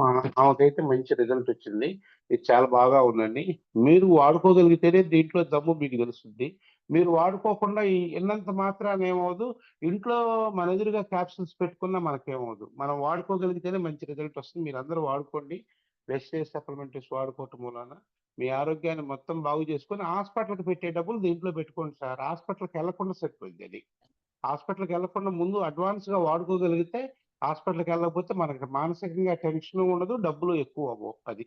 ఆమెకైతే మంచి రిజల్ట్ వచ్చింది. ఇది చాలా బాగా ఉందండి. మీరు వాడుకోగలిగితేనే దీంట్లో దమ్ము మీకు తెలుస్తుంది. మీరు వాడుకోకుండా ఇన్నంత మాత్రాన ఏమవ్వదు. ఇంట్లో మన ఎదురుగా క్యాప్సూల్స్ పెట్టుకున్నా మనకేమవ్వదు. మనం వాడుకోగలిగితేనే మంచి రిజల్ట్ వస్తుంది. మీరందరూ వాడుకోండి. వెస్టేజ్ సప్లిమెంటరీస్ వాడుకోవటం మూలాన మీ ఆరోగ్యాన్ని మొత్తం బాగు చేసుకొని హాస్పిటల్‌కి పెట్టే డబ్బులు దీంట్లో పెట్టుకోండి సార్. హాస్పిటల్‌కి వెళ్ళకుండా సరిపోద్ది అది. హాస్పిటల్‌కి వెళ్ళకుండా ముందు అడ్వాన్స్‌గా వాడుకోగలిగితే హాస్పిటల్‌కి వెళ్ళకపోతే మనకి మానసికంగా టెన్షను ఉండదు, డబ్బులు ఎక్కువ అవ్వవు. అది.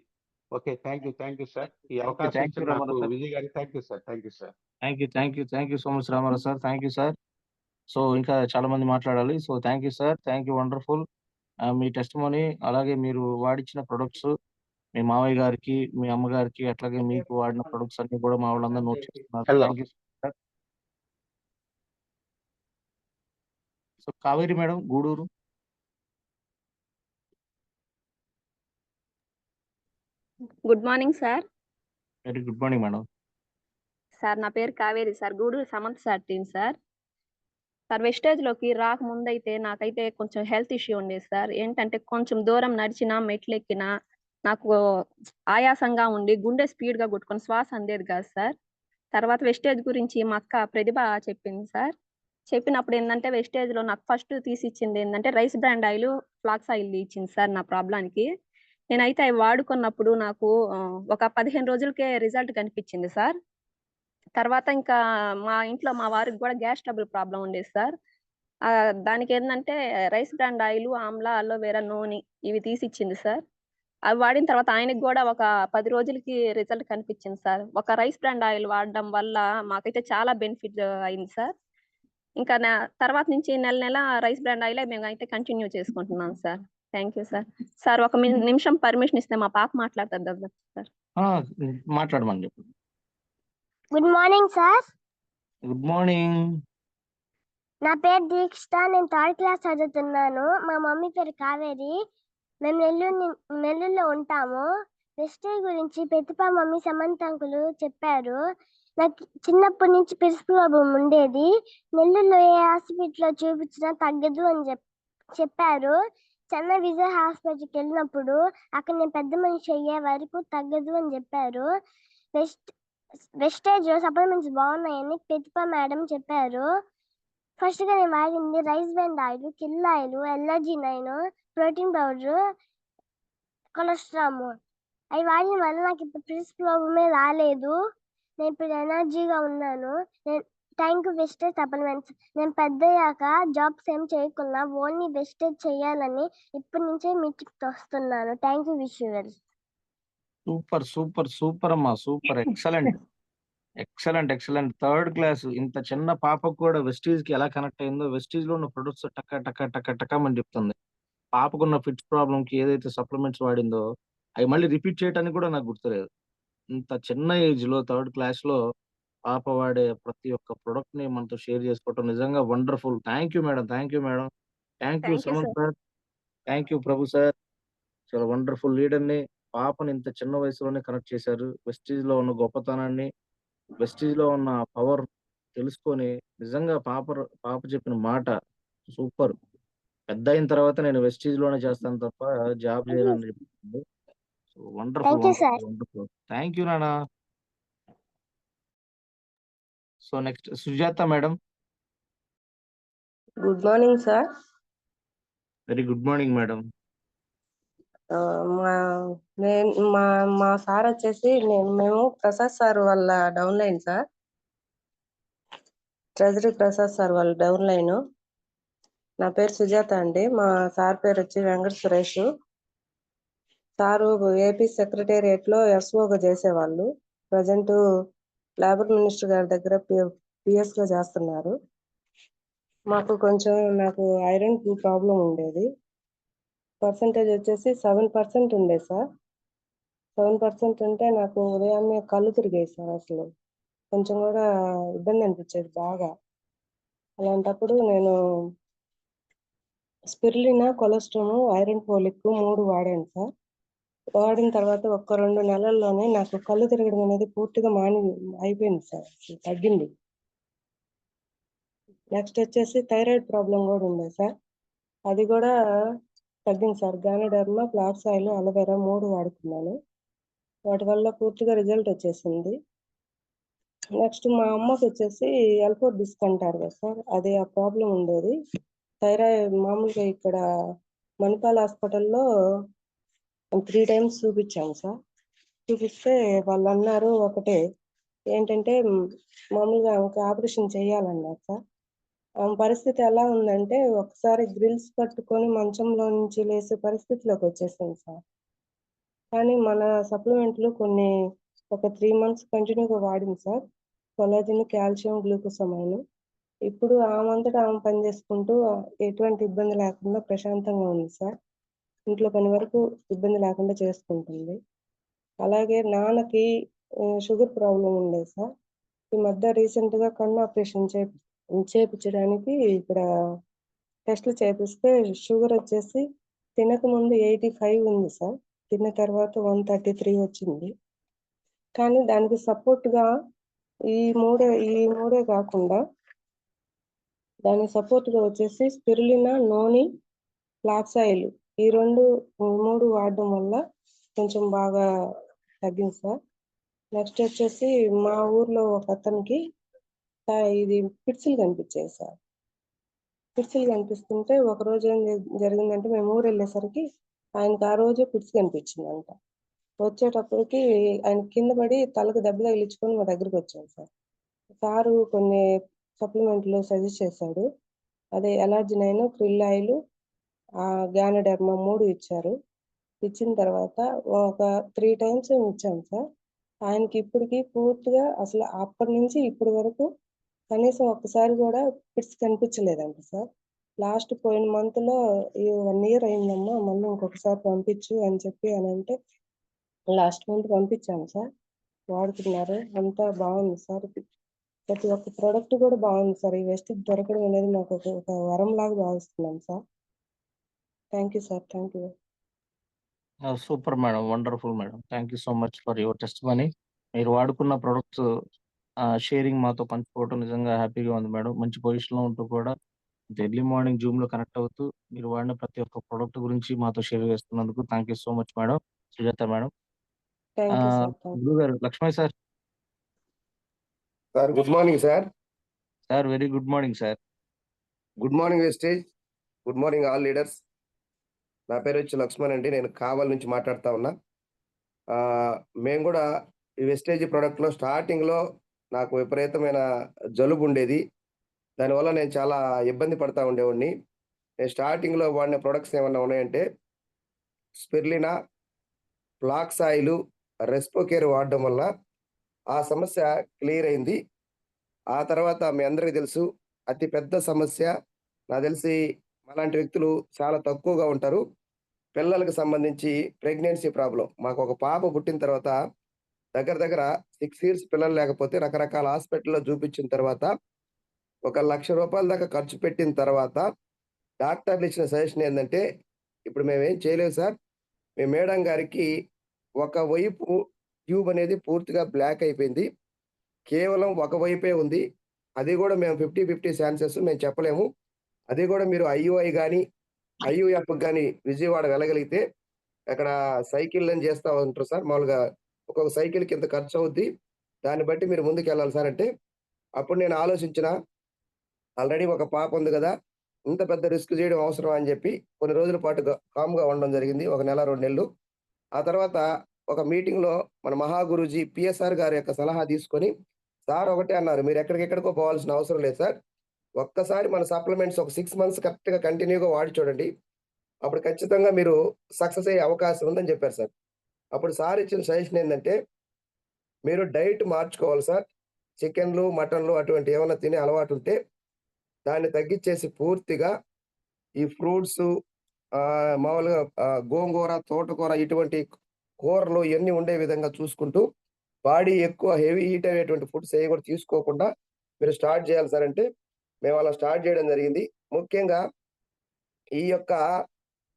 ఓకే. Thank you sir. ఈ అవకాశం థ్యాంక్ యూ ఇచ్చిన నాకు రామారావు సార్. విజయ్ గారికి thank you sir. Thank you sir. Thank you so much Ramarao sir. Thank you sir. So, ఇంకా చాలా మంది మాట్లాడాలి. So, thank you sir. Thank you wonderful. మీ టెస్టిమోనీ అలాగే మీరు వాడిచ్చిన ప్రొడక్ట్స్ మీ మావయ్య గారికి, మీ అమ్మగారికి అట్లాగే మీకు వాడిన ప్రొడక్ట్స్ అన్నీ కూడా మా వాళ్ళందరూ నోట్ చేసుకున్నారు. Hello. Thank you sir. So, Kaveri madam Gudur. Good morning sir. Very good morning madam. Sir నా పేరు Kaveri sir. Gudur Samantha sir team sir. Sir వెస్టేజ్‌లోకి రాకముందైతే నాకైతే కొంచెం హెల్త్ ఇష్యూ ఉండేది సార్. ఏంటంటే కొంచెం దూరం నడిచినా, మెట్లెక్కినా నాకు ఆయాసంగా ఉండి గుండె స్పీడ్‌గా కొట్టుకొని శ్వాస అందేది కాదు సార్. తర్వాత వెస్టేజ్ గురించి మా అక్క ప్రతిభ చెప్పింది సార్. చెప్పినప్పుడు ఏందంటే వెస్టేజ్‌లో నాకు ఫస్ట్ తీసిచ్చింది ఏందంటే rice bran oil, flax oil ఇచ్చింది సార్ నా ప్రాబ్లమ్‌కి. నేనైతే అవి వాడుకున్నప్పుడు నాకు ఒక 15 రోజులకే రిజల్ట్ కనిపించింది సార్. తర్వాత ఇంకా మా ఇంట్లో మా వారికి గూడా గ్యాస్ ట్రబుల్ ప్రాబ్లమ్ ఉండేది సార్. దానికేందంటే rice bran oil, amla, aloe vera నూనె ఇవి తీసిచ్చింది సార్. అవి వాడిన తర్వాత ఆయనకి గూడా ఒక 10 రోజులకి రిజల్ట్ కనిపించింది సార్. ఒక రైస్ బ్రాండ్ ఆయిల్ వాడడం వల్ల మాకైతే చాలా బెనిఫిట్ అయింది సార్. ఇంకా తర్వాత నుంచి నెల నెల రైస్ బ్రాండ్ ఆయిలే మేమైతే కంటిన్యూ చేసుకుంటున్నాం sir. Thank you sir. Sir ఒక నిమిషం పర్మిషన్ ఇస్తే మా పాప మాట్లాడుతది కదా సార్. మాట్లాడమని చెప్పు. Good morning sir. Good morning. నా పేరు దీక్షిత. నేను థర్డ్ క్లాస్ చదువుతున్నాను. మా మమ్మీ పేరు కావేరి. మేము నెల్లూరులో ఉంటాము. వెస్టేజ్ గురించి ప్రతిభ మమ్మీ సమంత అంకులు చెప్పారు. నాకు చిన్నప్పటి నుంచి పిర్స్ ప్రాబ్లం ఉండేది. నెల్లూరులో ఏ హాస్పిటల్లో చూపించినా తగ్గదు అని చెప్పారు. చెన్నై విజయ్ హాస్పిటల్కి వెళ్ళినప్పుడు అక్కడ నేను పెద్ద మనిషి అయ్యే వరకు తగ్గదు అని చెప్పారు. వెస్టేజ్ సప్లిమెంట్స్ బాగున్నాయని ప్రతిభ మేడం చెప్పారు. ఫస్ట్ గా నేను వాడింది rice brand oil, kill oil, LRG 9, protein powder, cholesterol. అవి వాడిన వల్ల నాకు ఇప్పుడు పిర్స్ ప్రాబ్లమే రాలేదు. నేను ఇప్పుడు ఎనర్జీగా ఉన్నాను. Thank you Vestige supplements. నేను పెద్దయ్యాక జాబ్స్ ఏం చేయకుండా ఓన్లీ వెస్టేజ్ చేయాలని ఇప్పటి నుంచే మీటింగ్ వస్తున్నాను. థ్యాంక్ యూ విష్యూవల్. సూపర్ సూపర్ సూపర్ అమ్మా, super, excellent excellent excellent. Third class ఇంత చిన్న పాపకు కూడా వెస్టీజ్ కి ఎలా కనెక్ట్ అయిందో, వెస్టీజ్ లో ఉన్న ప్రొడక్ట్స్ టక్క టక్క టక్క టక్కమని చెప్తుంది. పాపకున్న ఫిట్స్ ప్రాబ్లం కి ఏదైతే సప్లిమెంట్స్ వాడిందో అవి మళ్ళీ రిపీట్ చేయడానికి కూడా నాకు గుర్తులేదు. ఇంత చిన్న ఏజ్ లో థర్డ్ క్లాస్ లో పాప వాడే ప్రతి ఒక్క ప్రొడక్ట్ ని మనతో షేర్ చేసుకోవటం నిజంగా wonderful. Thank you madam, thank you madam, thank you thank you Samanth sir. Sir, thank you Prabhu sir. చాలా వండర్ఫుల్ లీడర్ ని, పాపని ఇంత చిన్న వయసులోనే కనెక్ట్ చేశారు. వెస్టీజ్ లో ఉన్న గొప్పతనాన్ని, వెస్టీజ్ లో ఉన్న పవర్ తెలుసుకొని నిజంగా పాప చెప్పిన మాట సూపర్. పెద్ద అయిన తర్వాత నేను వెస్టీజ్ లోనే చేస్తాను తప్ప జాబ్ చేయనని చెప్తుంది. So wonderful thank you sir. Wonderful wonderful. Thank you నానా. So next Sujatha madam. Good morning sir. Very good morning madam. మా సార్ వచ్చేసి మేము ప్రసాద్ సార్ వాళ్ళ down line sir. Treasury Prasad sir వాళ్ళ డౌన్ లైన్. నా పేరు సుజాత అండి. మా సార్ పేరు వచ్చి Venkata Suresh. Sir AP secretariat లో ఎస్ఓగా చేసేవాళ్ళు. ప్రజెంట్ లేబర్ మినిస్టర్ గారి దగ్గర పిఎస్ గా చేస్తున్నారు. నాకు ఐరన్ ప్రాబ్లం ఉండేది. పర్సంటేజ్ వచ్చేసి 7% ఉండేది సార్. 7% ఉంటే నాకు ఉదయాన్నే కళ్ళు తిరిగేది సార్. అసలు కొంచెం కూడా ఇబ్బంది అనిపించేది బాగా. అలాంటప్పుడు నేను స్పిరులినా, కొలెస్ట్రాల్, ఐరన్ ఫోలిక్ 3 వాడాను సార్. వాడిన తర్వాత 1-2 నెలల్లోనే నాకు కళ్ళు తిరగడం అనేది పూర్తిగా అయిపోయింది సార్. తగ్గింది. నెక్స్ట్ వచ్చేసి థైరాయిడ్ ప్రాబ్లం కూడా ఉంది సార్. అది కూడా తగ్గింది sir. Ganoderma, flax oil, aloe vera 3 వాడుకున్నాను. వాటి వల్ల పూర్తిగా రిజల్ట్ వచ్చేసింది. నెక్స్ట్ మా అమ్మకి వచ్చేసి L4 డిస్క్ అంటారు కదా సార్, అది ఆ ప్రాబ్లం ఉండేది. థైరాయిడ్ మామూలుగా ఇక్కడ మణిపాల్ హాస్పిటల్లో 3 టైమ్స్ చూపించాను సార్. చూపిస్తే వాళ్ళు అన్నారు ఒకటే, ఏంటంటే మామూలుగా ఆమెకు ఆపరేషన్ చేయాలన్నారు సార్. ఆమె పరిస్థితి ఎలా ఉందంటే ఒకసారి గ్రిల్స్ పట్టుకొని మంచంలో నుంచి లేసే పరిస్థితిలోకి వచ్చేసింది సార్. కానీ మన సప్లిమెంట్లు ఒక 3 మంత్స్ కంటిన్యూగా వాడింది సార్. Collagen, calcium, glucosamine. ఇప్పుడు ఆమంతటా ఆమె పని చేసుకుంటూ ఎటువంటి ఇబ్బంది లేకుండా ప్రశాంతంగా ఉంది సార్. ఇంట్లో పని వరకు ఇబ్బంది లేకుండా చేసుకుంటుంది. అలాగే నాన్నకి షుగర్ ప్రాబ్లం ఉండేది సార్. ఈ మధ్య రీసెంట్ గా కన్ను ఆపరేషన్ చేపించడానికి ఇక్కడ టెస్టులు చేపిస్తే షుగర్ వచ్చేసి తినక ముందు 85 ఉంది సార్. తిన్న తర్వాత 133 వచ్చింది. కానీ దానికి సపోర్ట్ గా ఈ మూడే కాకుండా దాని సపోర్ట్గా వచ్చేసి స్పిరులినా, నోని, ఫ్లాక్స్ ఆయిల్ ఈ మూడు వాడడం వల్ల కొంచెం బాగా తగ్గింది సార్. నెక్స్ట్ వచ్చేసి మా ఊర్లో ఒక అతనికి ఇది పిట్సులు కనిపించాయి సార్. పిట్సులు కనిపిస్తుంటే ఒక రోజు ఏం జరిగిందంటే మేము ఊరు వెళ్ళేసరికి ఆయనకి ఆ రోజే పిట్స్ కనిపించిందంట. వచ్చేటప్పటికి ఆయన కింద పడి తలకు దెబ్బ తగిలించుకొని మా దగ్గరికి వచ్చాను సార్. సారు కొన్ని సప్లిమెంట్లు సజెస్ట్ చేశాడు. అదే ఎలార్జినైన్, క్రిల్ ఆయిల్, గ్యానోడెర్మా 3 ఇచ్చారు. ఇచ్చిన తర్వాత ఒక 3 టైమ్స్ ఇచ్చాను సార్. ఆయనకి ఇప్పటికి పూర్తిగా అసలు అప్పటి నుంచి ఇప్పటి వరకు కనీసం ఒక్కసారి కూడా ఫిట్స్ కనిపించలేదంట సార్. లాస్ట్ పోయిన మంత్లో 1 ఇయర్ అయిందమ్మా, మళ్ళీ ఇంకొకసారి పంపించు అని చెప్పి అని అంటే లాస్ట్ మంత్ పంపించాను సార్. వాడుతున్నారు, అంతా బాగుంది సార్. ప్రతి ఒక్క ప్రోడక్ట్ కూడా బాగుంది సార్. ఈ వెస్టిజ్ దొరకడం అనేది మాకు ఒక వరం లాగా భావిస్తున్నాం sir. Thank you sir. Thank you. Super madam, wonderful madam. Thank you so much for your testimony. మీరు వాడుకున్న ప్రొడక్ట్స్ షేరింగ్ మాతో పంచుకోవడం నిజంగా హ్యాపీగా ఉంది మేడం. మంచి పొజిషన్లో ఉంటూ కూడా ఎర్లీ మార్నింగ్ జూమ్లో కనెక్ట్ అవుతూ మీరు వాడిన ప్రతి ఒక్క ప్రోడక్ట్ గురించి మాతో షేర్ చేస్తున్నందుకు thank you so much madam. Sujatha madam. Thank you sir. గురువు గారు Lakshman sir. Sir good morning sir. Sir very good morning sir. Good morning Vestige. Good morning all leaders. నా పేరు వచ్చి లక్ష్మణ్ అండి. నేను కావల్ నుంచి మాట్లాడుతా ఉన్నా. మేము కూడా ఈ వెస్టేజ్ ప్రోడక్ట్లో స్టార్టింగ్లో నాకు విపరీతమైన జలుబు ఉండేది. దానివల్ల నేను చాలా ఇబ్బంది పడతా ఉండేవాడిని. నేను స్టార్టింగ్లో వాడిన ప్రొడక్ట్స్ ఏమన్నా ఉన్నాయంటే స్పిరులినా, ఫ్లాక్స్ ఆయిల్, రెస్పోకేర్ వాడడం వల్ల ఆ సమస్య క్లియర్ అయింది. ఆ తర్వాత మీ అందరికీ తెలుసు అతి పెద్ద సమస్య నాకు తెలిసి అలాంటి వ్యక్తులు చాలా తక్కువగా ఉంటారు. పిల్లలకు సంబంధించి ప్రెగ్నెన్సీ ప్రాబ్లం. మాకు ఒక పాప పుట్టిన తర్వాత దగ్గర 6 ఇయర్స్ పిల్లలు లేకపోతే రకరకాల హాస్పిటల్లో చూపించిన తర్వాత ₹1,00,000 దాకా ఖర్చు పెట్టిన తర్వాత డాక్టర్లు ఇచ్చిన సజెషన్ ఏంటంటే, ఇప్పుడు మేమేం చేయలేదు సార్. మీ మేడం గారికి ఒకవైపు ట్యూబ్ అనేది పూర్తిగా బ్లాక్ అయిపోయింది. కేవలం ఒకవైపే ఉంది. అది కూడా మేము 50-50 ఛాన్సెస్ మేము చెప్పలేము. అది కూడా మీరు ఐయుఐ కానీ ఐయుఎఫ్ కానీ విజయవాడ వెళ్ళగలిగితే అక్కడ సైకిళ్ళని చేస్తూ ఉంటారు సార్. మామూలుగా ఒక్కొక్క సైకిల్కి ఇంత ఖర్చు అవుద్ది, దాన్ని బట్టి మీరు ముందుకు వెళ్ళాలి సార్ అంటే, అప్పుడు నేను ఆలోచించిన ఆల్రెడీ ఒక పాప ఉంది కదా, ఇంత పెద్ద రిస్క్ చేయడం అవసరం అని చెప్పి కొన్ని రోజుల పాటు కామ్గా ఉండడం జరిగింది. 1 నెల 2 నెలలు. ఆ తర్వాత ఒక మీటింగ్లో మన మహాగురుజీ పిఎస్ఆర్ గారి యొక్క సలహా తీసుకొని సార్ ఒకటే అన్నారు, మీరు ఎక్కడికెక్కడికో పోవాల్సిన అవసరం లేదు సార్. ఒక్కసారి మన సప్లిమెంట్స్ ఒక 6 మంత్స్ కరెక్ట్గా కంటిన్యూగా వాడి చూడండి, అప్పుడు ఖచ్చితంగా మీరు సక్సెస్ అయ్యే అవకాశం ఉందని చెప్పారు సార్. అప్పుడు సార్ ఇచ్చిన సజెషన్ ఏంటంటే, మీరు డైట్ మార్చుకోవాలి సార్. చికెన్లు, మటన్లు అటువంటి ఏమైనా తినే అలవాటు ఉంటే దాన్ని తగ్గించేసి పూర్తిగా ఈ ఫ్రూట్స్, మామూలుగా గోంగూర, తోటకూర ఇటువంటి కూరలు ఇవన్నీ ఉండే విధంగా చూసుకుంటూ బాడీ ఎక్కువ హెవీ హీట్ అయ్యేటువంటి ఫుడ్స్ ఏవి కూడా తీసుకోకుండా మీరు స్టార్ట్ చేయాలి సార్ అంటే మేము అలా స్టార్ట్ చేయడం జరిగింది. ముఖ్యంగా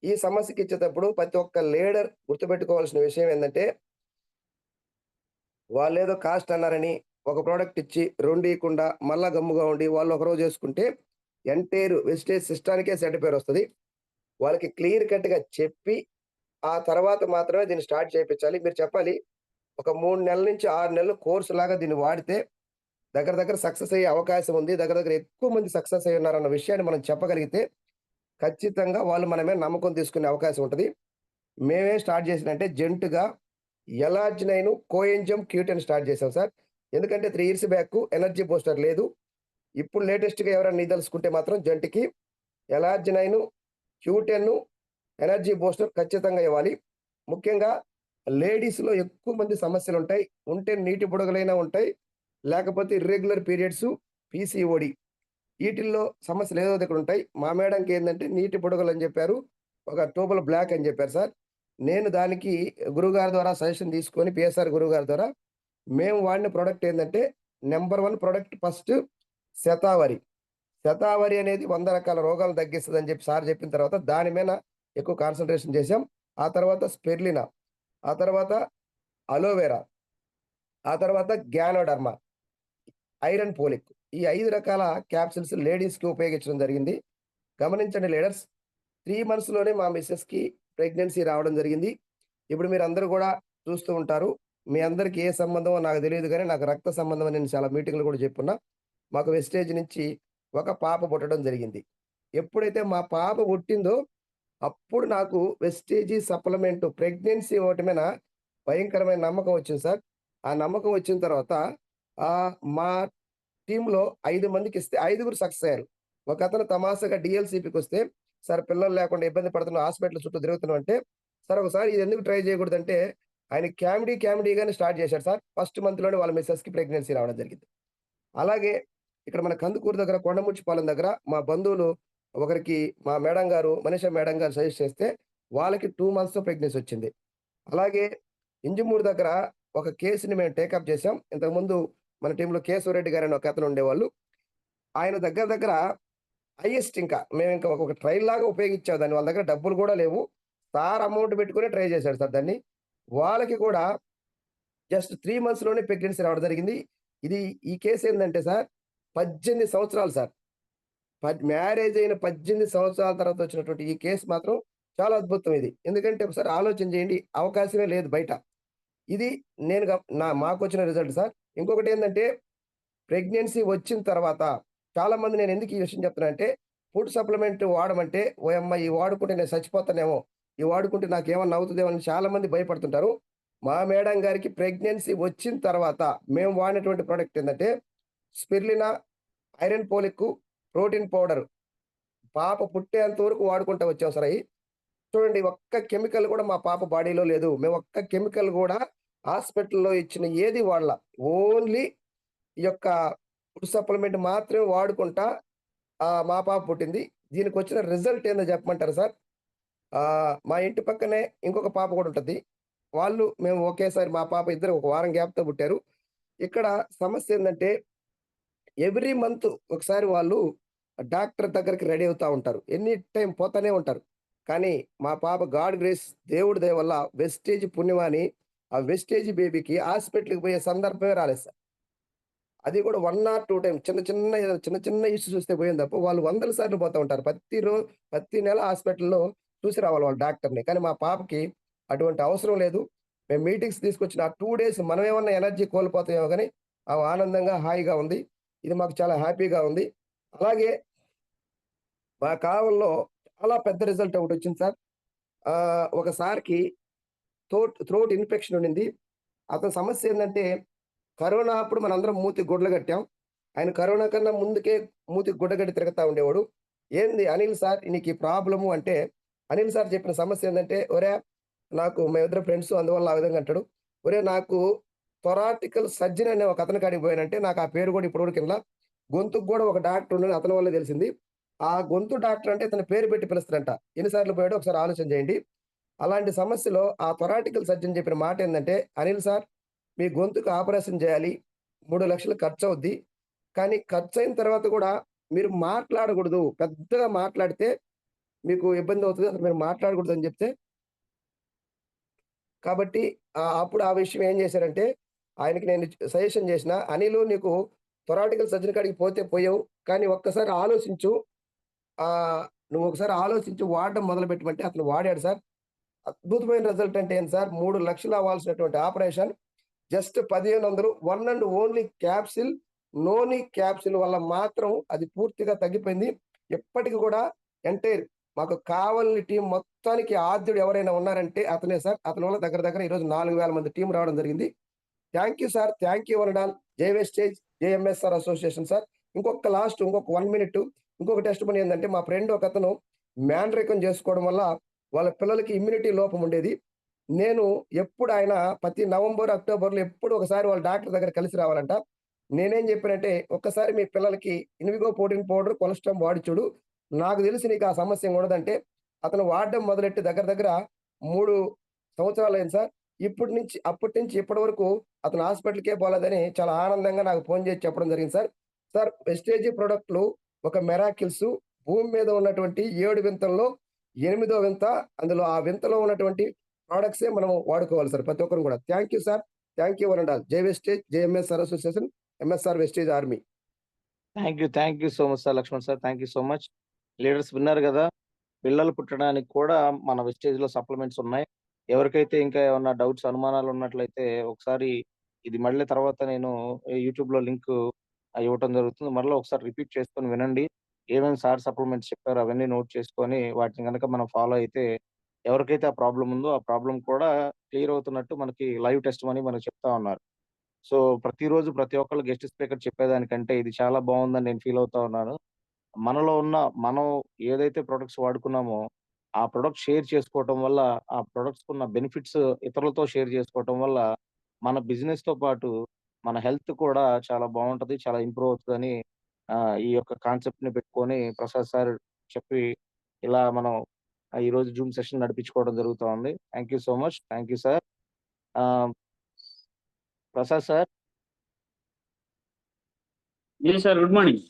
ఈ సమస్యకి ఇచ్చేటప్పుడు ప్రతి ఒక్క లీడర్ గుర్తుపెట్టుకోవాల్సిన విషయం ఏంటంటే, వాళ్ళు ఏదో కాస్ట్ అన్నారని ఒక ప్రోడక్ట్ ఇచ్చి 2 ఇవ్వకుండా మళ్ళా గమ్ముగా ఉండి వాళ్ళు ఒక రోజు వేసుకుంటే ఎంటైర్ వెస్టేజ్ సిస్టానికే చెడ్డ పేరు వస్తుంది. వాళ్ళకి క్లియర్ కట్గా చెప్పి ఆ తర్వాత మాత్రమే దీన్ని స్టార్ట్ చేయించాలి. మీరు చెప్పాలి, ఒక 3 నెలల నుంచి 6 నెలలు కోర్సు లాగా దీన్ని వాడితే దగ్గర సక్సెస్ అయ్యే అవకాశం ఉంది. దగ్గర ఎక్కువ మంది సక్సెస్ అయ్యి ఉన్నారన్న విషయాన్ని మనం చెప్పగలిగితే ఖచ్చితంగా వాళ్ళు మన మీద నమ్మకం తీసుకునే అవకాశం ఉంటుంది. మేమేం స్టార్ట్ చేసినంటే జెంట్గా ఎలార్జినైన్, కోఎంజైమ్, Q10 స్టార్ట్ చేసాం సార్. ఎందుకంటే 3 ఇయర్స్ బ్యాక్ ఎనర్జీ బూస్టర్ లేదు. ఇప్పుడు లేటెస్ట్గా ఎవరైనా నిదలుచుకుంటే మాత్రం జంటికి ఎలార్జినైన్, Q10, ఎనర్జీ బూస్టర్ ఖచ్చితంగా ఇవ్వాలి. ముఖ్యంగా లేడీస్లో ఎక్కువ మంది సమస్యలు ఉంటాయి. ఉంటే నీటి బుడగలైనా ఉంటాయి, లేకపోతే ఇర్రెగ్యులర్ పీరియడ్స్, PCOD వీటిల్లో సమస్యలు ఏదో దగ్గర ఉంటాయి. మా మేడంకి ఏంటంటే నీటి బుడగలు అని చెప్పారు, ఒక ట్యూబల్ బ్లాక్ అని చెప్పారు సార్. నేను దానికి గురువుగారి ద్వారా సజెషన్ తీసుకొని పిఎస్ఆర్ గురువుగారి ద్వారా మేము వాడిన ప్రోడక్ట్ ఏంటంటే number 1 product first shatavari. Shatavari అనేది 100 రకాల రోగాలు తగ్గిస్తుంది అని చెప్పి సార్ చెప్పిన తర్వాత దాని మీద ఎక్కువ కాన్సన్ట్రేషన్ చేశాం. ఆ తర్వాత స్పిరులినా, ఆ తర్వాత అలోవెరా, ఆ తర్వాత గ్యానోడర్మా. Iron folic. ఈ 5 రకాల క్యాప్సిల్స్ లేడీస్‌కి ఉపయోగించడం జరిగింది. గమనించండి లీడర్స్, 3 మంత్స్‌లోనే మా మిసెస్‌కి ప్రెగ్నెన్సీ రావడం జరిగింది. ఇప్పుడు మీరందరూ కూడా చూస్తూ ఉంటారు. మీ అందరికి ఏ సంబంధమో నాకు తెలీదు గానీ, నాకు రక్త సంబంధం అని నేను చాలా మీటింగ్‌లో కూడా చెప్పున్నా. మాకు వెస్టేజ్ నుంచి ఒక పాప పుట్టడం జరిగింది. ఎప్పుడైతే మా పాప పుట్టిందో, అప్పుడు నాకు వెస్టేజీ సప్లిమెంట్ ప్రెగ్నెన్సీ ఒకటి మీద భయంకరమైన నమ్మకం వచ్చింది సార్. ఆ నమ్మకం వచ్చిన తర్వాత మా టీమ్‌లో 5 మందికిస్తే 5గురు సక్సెస్ అయ్యారు. ఒకతను తమాషాగా డీఎల్‌సీపీకొస్తే, "సార్ పిల్లలు లేకుండా ఇబ్బంది పడుతున్నాం, హాస్పిటల్ చుట్టూ తిరుగుతున్నాం" అంటే, "సార్ ఒకసారి ఇది ఎందుకు ట్రై చేయకూడదంటే" ఆయన కామెడీగానే స్టార్ట్ చేశాడు సార్. ఫస్ట్ మంత్‌లోనే వాళ్ళ మిసెస్‌కి ప్రెగ్నెన్సీ రావడం జరిగింది. అలాగే ఇక్కడ మన కందుకూరు దగ్గర కొండముచ్చిపాలెం దగ్గర మా బంధువులు ఒకరికి మా మేడం గారు, మనీషా మేడం గారు సజెస్ట్ చేస్తే వాళ్ళకి 2 మంత్స్‌లో ప్రెగ్నెన్సీ వచ్చింది. అలాగే ఇంజమూరు దగ్గర ఒక కేస్‌ని మేము టేకప్ చేసాం. ఇంతకుముందు మన టీమ్‌లో కేశవరెడ్డి గారని ఒకతను ఉండేవాళ్ళు. ఆయన దగ్గర హైయెస్ట్ ఇంకా మేమింకా ఒక ట్రైల్ లాగా ఉపయోగించాం దాన్ని. వాళ్ళ దగ్గర డబ్బులు కూడా లేవు. సార్ అమౌంట్ పెట్టుకొని ట్రై చేశాడు సార్ దాన్ని. వాళ్ళకి కూడా జస్ట్ 3 మంత్స్‌లోనే ప్రెగ్నెన్సీ రావడం జరిగింది. ఈ కేస్ ఏందంటే సార్ 18 సంవత్సరాలు సార్. మ్యారేజ్ అయిన 18 సంవత్సరాల తర్వాత వచ్చినటువంటి ఈ కేస్ మాత్రం చాలా అద్భుతం ఇది. ఎందుకంటే ఒకసారి ఆలోచన చేయండి. అవకాశమే లేదు బయట. ఇది నేను మాకొచ్చిన రిజల్ట్ సార్. ఇంకొకటేందంటే ప్రెగ్నెన్సీ వచ్చిన తర్వాత చాలామంది నేను ఎందుకు ఈ విషయం చెప్తున్నానంటే, ఫుడ్ సప్లిమెంట్ వాడమంటే, ఓయమ్మ! ఇవి వాడుకుంటే నేను చచ్చిపోతానేమో, ఇవి వాడుకుంటే నాకేమన్నా అవుతదేమో అని చాలామంది భయపడుతుంటారు. మా మేడం గారికి ప్రెగ్నెన్సీ వచ్చిన తర్వాత మేము వాడినటువంటి ప్రొడక్ట్ ఏందంటే, spirulina, iron folic, protein powder. పాప పుట్టేంత వరకు వాడుకుంటా వచ్చాం సార్ అయి. చూడండి ఒక్క కెమికల్ కూడా మా పాప బాడీలో లేదు. మేము ఒక్క కెమికల్ కూడా హాస్పిటల్‌లో ఇచ్చిన ఏది వాడలా. ఓన్లీ ఈ యొక్క ఫుడ్ సప్లిమెంట్ మాత్రమే వాడుకుంటా మా పాప పుట్టింది. దీనికొచ్చిన రిజల్ట్ ఏందో చెప్పమంటారా సార్? మా ఇంటి పక్కనే ఇంకొక పాప కూడా ఉంటది. మేము ఒకేసారి మా పాప ఇద్దరు ఒక వారం గ్యాప్‌తో పుట్టారు. ఇక్కడ సమస్య ఏందంటే ఎవ్రీ మంత్ ఒకసారి వాళ్ళు డాక్టర్ దగ్గరికి రెడీ అవుతా ఉంటారు. ఎనీ టైమ్ పోతానే ఉంటారు. కానీ మా పాప గాడ్ గ్రేస్ దేవుడి దయ వల్ల వెస్టేజ్ పుణ్యమాని ఆ వెస్టేజ్ బేబీకి హాస్పిటల్‌కి పోయే సందర్భమే రాలేదు సార్. అది కూడా 1 ఆర్ 2 టైమ్ చిన్న చిన్న ఇష్యూస్ వస్తే పోయింది తప్ప వాళ్ళు వందల సార్లు పోతా ఉంటారు. ప్రతి నెల హాస్పిటల్‌లో చూసి రావాలి వాళ్ళు డాక్టర్‌ని. కానీ మా పాపకి అటువంటి అవసరం లేదు. మేము మీటింగ్స్ తీసుకొచ్చిన ఆ 2 డేస్ మనమేమన్నా ఎనర్జీ కోల్పోతామేమో గానీ ఆమె ఆనందంగా, హాయిగా ఉంది. ఇది మాకు చాలా హ్యాపీగా ఉంది. అలాగే మా కావల్లో చాలా పెద్ద రిజల్ట్ ఒకటొచ్చింది సార్. ఒక సార్‌కి థ్రోట్ ఇన్ఫెక్షన్ ఉండింది. అతని సమస్య ఏందంటే కరోనా అప్పుడు మనందరం మూతికి గుడ్డలు కట్టాం. ఆయన కరోనా కన్నా ముందుకే మూతికి గుడ్డ కట్టి తిరుగుతా ఉండేవాడు. "ఏంది అనిల్ సార్ నీకు ఈ ప్రాబ్లము" అంటే అనిల్ సార్ చెప్పిన సమస్య ఏందంటే, "ఒరేయ్! మేమిద్దరం ఫ్రెండ్స్ అందువల్ల ఆ విధంగా అంటాడు. ఒరేయ్! నాకు థొరాటికల్ సర్జన్ అనే ఒక అతని కాడికి పోయానంటే నాకు ఆ పేరు కూడా ఇప్పటివరకు వినలా. గొంతుకు కూడా ఒక డాక్టర్ ఉన్నాడని అతని వల్లే తెలిసింది. ఆ గొంతు డాక్టర్ అంటే ఇతని పేరు పెట్టి పిలుస్తారంట. ఎన్ని సార్లు పోయాడో ఒకసారి ఆలోచన చేయండి. అలాంటి సమస్యలో ఆ థొరాటికల్ సర్జన్ చెప్పిన మాట ఏందంటే, "అనిల్ సార్ మీ గొంతుకు ఆపరేషన్ చేయాలి. 3,00,000 ఖర్చవుద్ది. కానీ ఖర్చయిన తర్వాత కూడా మీరు మాట్లాడకూడదు. పెద్దగా మాట్లాడితే మీకు ఇబ్బందవుతది. అసలు మీరు మాట్లాడకూడదని" చెప్తే కాబట్టి అప్పుడు ఆ విషయం ఏం చేశారంటే, ఆయనకి నేను సజెషన్ చేసిన, "అనిలు నీకు థొరాటికల్ సర్జన్ కాడికి పోతే పోయావు. కానీ ఒక్కసారి ఆలోచించు. నువ్వొకసారి ఆలోచించి వాడడం మొదలుపెట్టమంటే" అతను వాడాడు సార్. అద్భుతమైన రిజల్ట్ అంటే ఏంటి సార్ 3,00,000 అవ్వాల్సినటువంటి operation just 1500 one and only capsule, noni capsule వల్ల మాత్రం అది పూర్తిగా తగ్గిపోయింది. ఇప్పటికి కూడా ఎంటైర్ మాకు కావలి టీమ్ మొత్తానికి ఆద్యుడు ఎవరైనా ఉన్నారంటే అతనే సార్. అతని వల్ల దగ్గర ఈరోజు 4,000 మంది టీమ్ రావడం జరిగింది. Thank you sir. Thank you one and all. జై వెస్టేజ్, జేఎంఎస్ఆర్ అసోసియేషన్ సార్. ఇంకొక 1 మినిట్ ఇంకొక టెస్టిమనీ ఏందంటే మా ఫ్రెండ్ ఒకతను మ్యానరికం చేసుకోవడం వల్ల వాళ్ళ పిల్లలకి ఇమ్యూనిటీ లోపం ఉండేది. నేను ఎప్పుడు ఆయన ప్రతి నవంబర్, అక్టోబర్‌లో ఎప్పుడు ఒకసారి వాళ్ళ డాక్టర్ దగ్గర కలిసి రావాలంట. నేనేం చెప్పానంటే, "ఒక్కసారి మీ పిల్లలకి ఇన్విగో ప్రోటీన్ పౌడర్, కొలెస్ట్రాల్ వాడి చూడు. నాకు తెలిసి నీకు ఆ సమస్య ఏం ఉండదంటే" అతను వాడడం మొదలెట్టి దగ్గర 3 సంవత్సరాలయింది సార్. అప్పటి నుంచి ఇప్పటి వరకు అతను హాస్పిటల్‌కే పోలేదని చాలా ఆనందంగా నాకు ఫోన్ చేసి చెప్పడం జరిగింది సార్. సార్ వెస్టేజీ ప్రొడక్ట్‌లు ఒక మిరాకిల్స్. భూమి మీద ఉన్నటువంటి 7 వింతల్లో 8దో వింత. అందులో ఆ వింతలో ఉన్నటువంటి ప్రొడక్ట్సే మనం వాడుకోవాలి సార్ ప్రతి ఒక్కరు కూడా. Thank you sir. Thank you one and all. జై vestige, JMSR association. MSR vestige army. Thank you so much sir Lakshman sir. Thank you so much. Leaders విన్నారు కదా, పిల్లలు పుట్టడానికి కూడా మన వెస్టేజ్ లో సప్లిమెంట్స్ ఉన్నాయి. ఎవరికైతే ఇంకా ఏమన్నా డౌట్స్ అనుమానాలు ఉన్నట్లయితే ఒకసారి ఇది మళ్ళీ తర్వాత నేను యూట్యూబ్ లో లింక్ ఇవ్వటం జరుగుతుంది. మరలా ఒకసారి రిపీట్ చేసుకొని వినండి. ఏమేమి సార్ సప్లిమెంట్స్ చెప్పారో అవన్నీ నోట్ చేసుకొని వాటిని కనుక మనం ఫాలో అయితే ఎవరికైతే ఆ ప్రాబ్లం ఉందో ఆ ప్రాబ్లం కూడా క్లియర్ అవుతున్నట్టు మనకి లైవ్ టెస్ట్ మనీ మనకు చెప్తా ఉన్నారు. సో ప్రతిరోజు ప్రతి ఒక్కళ్ళు గెస్ట్ స్పీకర్ చెప్పేదానికంటే ఇది చాలా బాగుందని నేను ఫీల్ అవుతా ఉన్నాను. మనలో ఉన్న మనం ఏదైతే ప్రొడక్ట్స్ వాడుకున్నామో ఆ ప్రొడక్ట్ షేర్ చేసుకోవటం వల్ల, ఆ ప్రొడక్ట్స్ ఉన్న బెనిఫిట్స్ ఇతరులతో షేర్ చేసుకోవటం వల్ల మన బిజినెస్ తో పాటు మన హెల్త్ కూడా చాలా బాగుంటది, చాలా ఇంప్రూవ్ అవుతుందని ఈ యొక్క కాన్సెప్ట్ ని పెట్టుకొని ప్రసాద్ సార్ చెప్పి ఇలా మనం ఈ రోజు జూమ్ సెషన్ నడిపించుకోవడం జరుగుతూ ఉంది. Thank you so much. Thank you sir. Prasad sir. Sir good morning.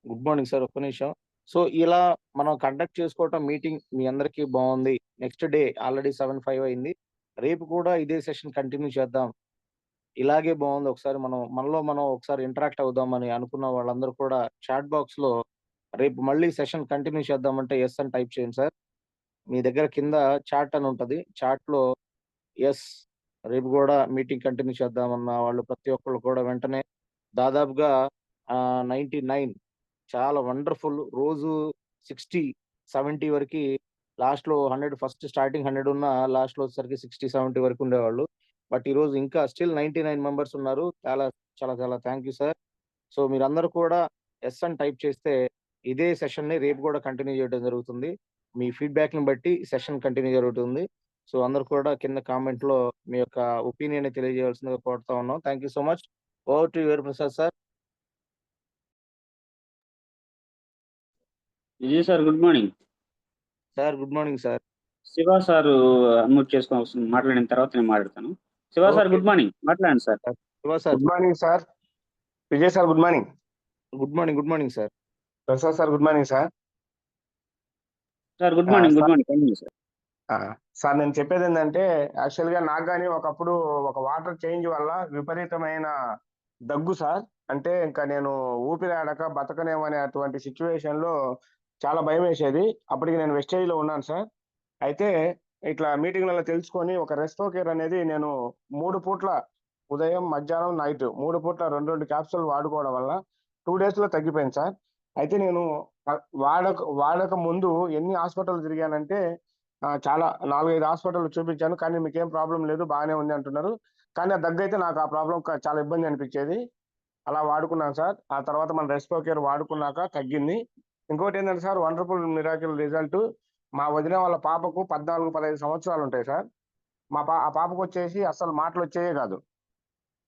Good morning sir. ఒక్క నిమిషం. సో ఇలా మనం కండక్ట్ చేసుకోవటం మీటింగ్ మీ అందరికీ బాగుంది. నెక్స్ట్ డే ఆల్రెడీ 7:05 అయింది. రేపు కూడా ఇదే సెషన్ కంటిన్యూ చేద్దాం. ఇలాగే బాగుంది. ఒకసారి మనలో మనం ఒకసారి ఇంటరాక్ట్ అవుదామని అనుకున్న వాళ్ళందరూ కూడా చాట్ బాక్స్ లో రేపు మళ్ళీ సెషన్ కంటిన్యూ చేద్దామంటే ఎస్ అని టైప్ చేయండి సార్. మీ దగ్గర కింద చాట్ అని ఉంటది. చాట్ లో ఎస్ రేపు కూడా మీటింగ్ కంటిన్యూ చేద్దామన్న వాళ్ళు ప్రతి ఒక్కళ్ళు కూడా వెంటనే దాదాపుగా 99 చాలా వండర్ఫుల్. రోజు 60, 70 వరకు, లాస్ట్ లో 100, ఫస్ట్ స్టార్టింగ్ 100 ఉన్న లాస్ట్ లో వచ్చేసరికి 60, 70 వరకు ఉండేవాళ్ళు. బట్ ఈ రోజు ఇంకా స్టిల్ 99 మెంబర్స్ ఉన్నారు. చాలా చాలా చాలా థ్యాంక్ యూ సార్. సో మీరందరూ కూడా ఎస్ అని టైప్ చేస్తే ఇదే సెషన్ ని రేపు కూడా కంటిన్యూ చేయడం జరుగుతుంది. మీ ఫీడ్బ్యాక్ ని బట్టి సెషన్ కంటిన్యూ జరుగుతుంది. సో అందరూ కూడా కింద కామెంట్ లో మీ యొక్క ఒపీనియన్ తెలియజేయాల్సిందిగా కోరుతా ఉన్నాం. Thank you so much. Over to your Prasad sir. Vijay sir good morning. Sir good morning sir. Shiva sir unmute చేసుకొని మాట్లాడిన తర్వాత నేను మాట్లాడతాను. శివ సార్ గుడ్ మార్నింగ్, మాట్లాడండి sir. Shiva sir. Good morning sir. Vijay sir good morning. Good morning sir. Prasad sir good morning sir. Sir good morning. Good morning. Continue sir. Sir నేను చెప్పేది ఏంటంటే, actual గా నాకు కానీ ఒకప్పుడు ఒక వాటర్ చేంజ్ వల్ల విపరీతమైన దగ్గు సార్. అంటే ఇంకా నేను ఊపిరి ఆడక బతకనేమనే అటువంటి సిచ్యువేషన్ లో చాలా భయం వేసేది. అప్పటికి నేను వెస్టేజ్ లో ఉన్నాను సార్. అయితే ఇట్లా మీటింగ్లలో తెలుసుకొని ఒక రెస్టో కేర్ అనేది నేను 3 పూట్ల ఉదయం, మధ్యాహ్నం, నైట్ 3 పూట్ల 2 క్యాప్సూల్ వాడుకోవడం వల్ల 2 days లో తగ్గిపోయింది సార్. అయితే నేను వాడక ముందు ఎన్ని హాస్పిటల్ తిరిగానంటే చాలా 4-5 హాస్పిటల్ చూపించాను. కానీ మీకేం ప్రాబ్లం లేదు, బాగానే ఉంది అంటున్నారు. కానీ ఆ దగ్గు అయితే నాకు ఆ ప్రాబ్లం చాలా ఇబ్బంది అనిపించేది. అలా వాడుకున్నాను సార్. ఆ తర్వాత మన రెస్టో కేర్ వాడుకున్నాక తగ్గింది. ఇంకోటి ఏంటంటే సార్, వండర్ఫుల్ మిరాకిల్ రిజల్ట్. మా వదిన వాళ్ళ పాపకు 14-15 సంవత్సరాలు ఉంటాయి సార్. ఆ పాపకు వచ్చేసి అసలు మాటలు వచ్చేవే కాదు.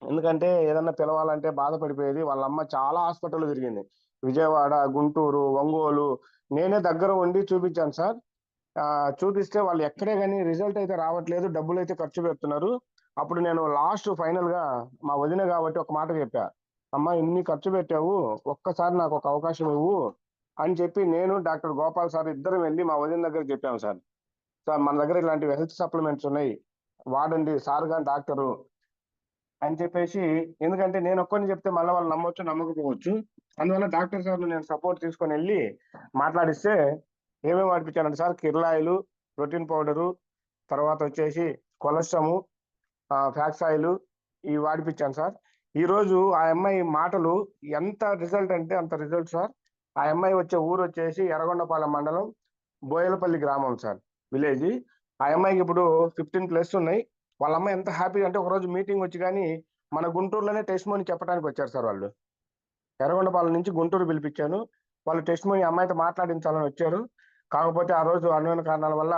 ఎందుకంటే ఏదన్నా పిలవాలంటే బాధపడిపోయేది. వాళ్ళ అమ్మ చాలా హాస్పిటల్ తిరిగింది. విజయవాడ, గుంటూరు, ఒంగోలు. నేనే దగ్గర ఉండి చూపించాను సార్. చూపిస్తే వాళ్ళు ఎక్కడే కానీ రిజల్ట్ అయితే రావట్లేదు, డబ్బులు అయితే ఖర్చు పెడుతున్నారు. అప్పుడు నేను లాస్ట్ ఫైనల్ గా మా వదిన కాబట్టి ఒక మాట చెప్పా, అమ్మ ఇన్ని ఖర్చు పెట్టావు, ఒక్కసారి నాకు ఒక అవకాశం ఇవ్వు అని చెప్పి నేను డాక్టర్ గోపాల్ సార్ ఇద్దరం వెళ్ళి మా వదిన దగ్గర చెప్పాము సార్. సార్ మన దగ్గర ఇలాంటి హెల్త్ సప్లిమెంట్స్ ఉన్నాయి, వాడండి సార్ గాని డాక్టరు అని చెప్పేసి. ఎందుకంటే నేను ఒక్కరిని చెప్తే మళ్ళీ వాళ్ళు నమ్మొచ్చు, నమ్మకపోవచ్చు. అందువల్ల డాక్టర్ సార్ నేను సపోర్ట్ తీసుకొని వెళ్ళి మాట్లాడిస్తే ఏమేమి వాడిపించానంటే సార్, కిర్లాయిలు, ప్రోటీన్ పౌడరు, తర్వాత వచ్చేసి కొలెస్ట్రము, ఫ్యాక్స్ ఆయిల్ ఇవి వాడిపించాను సార్. ఈ రోజు ఆ అమ్మాయి మాటలు ఎంత రిజల్ట్ అంటే అంత రిజల్ట్ సార్. ఆ అమ్మాయి వచ్చే ఊరు వచ్చేసి ఎర్రగొండపాలెం మండలం, బోయలపల్లి గ్రామం సార్, విలేజ్. ఆ అమ్మాయికి ఇప్పుడు 15+ ఉన్నాయి. వాళ్ళ అమ్మాయి ఎంత హ్యాపీ అంటే ఒకరోజు మీటింగ్ వచ్చి కానీ మన గుంటూరులోనే టెస్ట్ మోని చెప్పడానికి వచ్చారు సార్. వాళ్ళు ఎర్రగొండపాలెం నుంచి గుంటూరు పిలిపించాను. వాళ్ళు టెస్ట్ మోని అమ్మాయితో మాట్లాడించాలని వచ్చారు. కాకపోతే ఆ రోజు అనువైన కారణాల వల్ల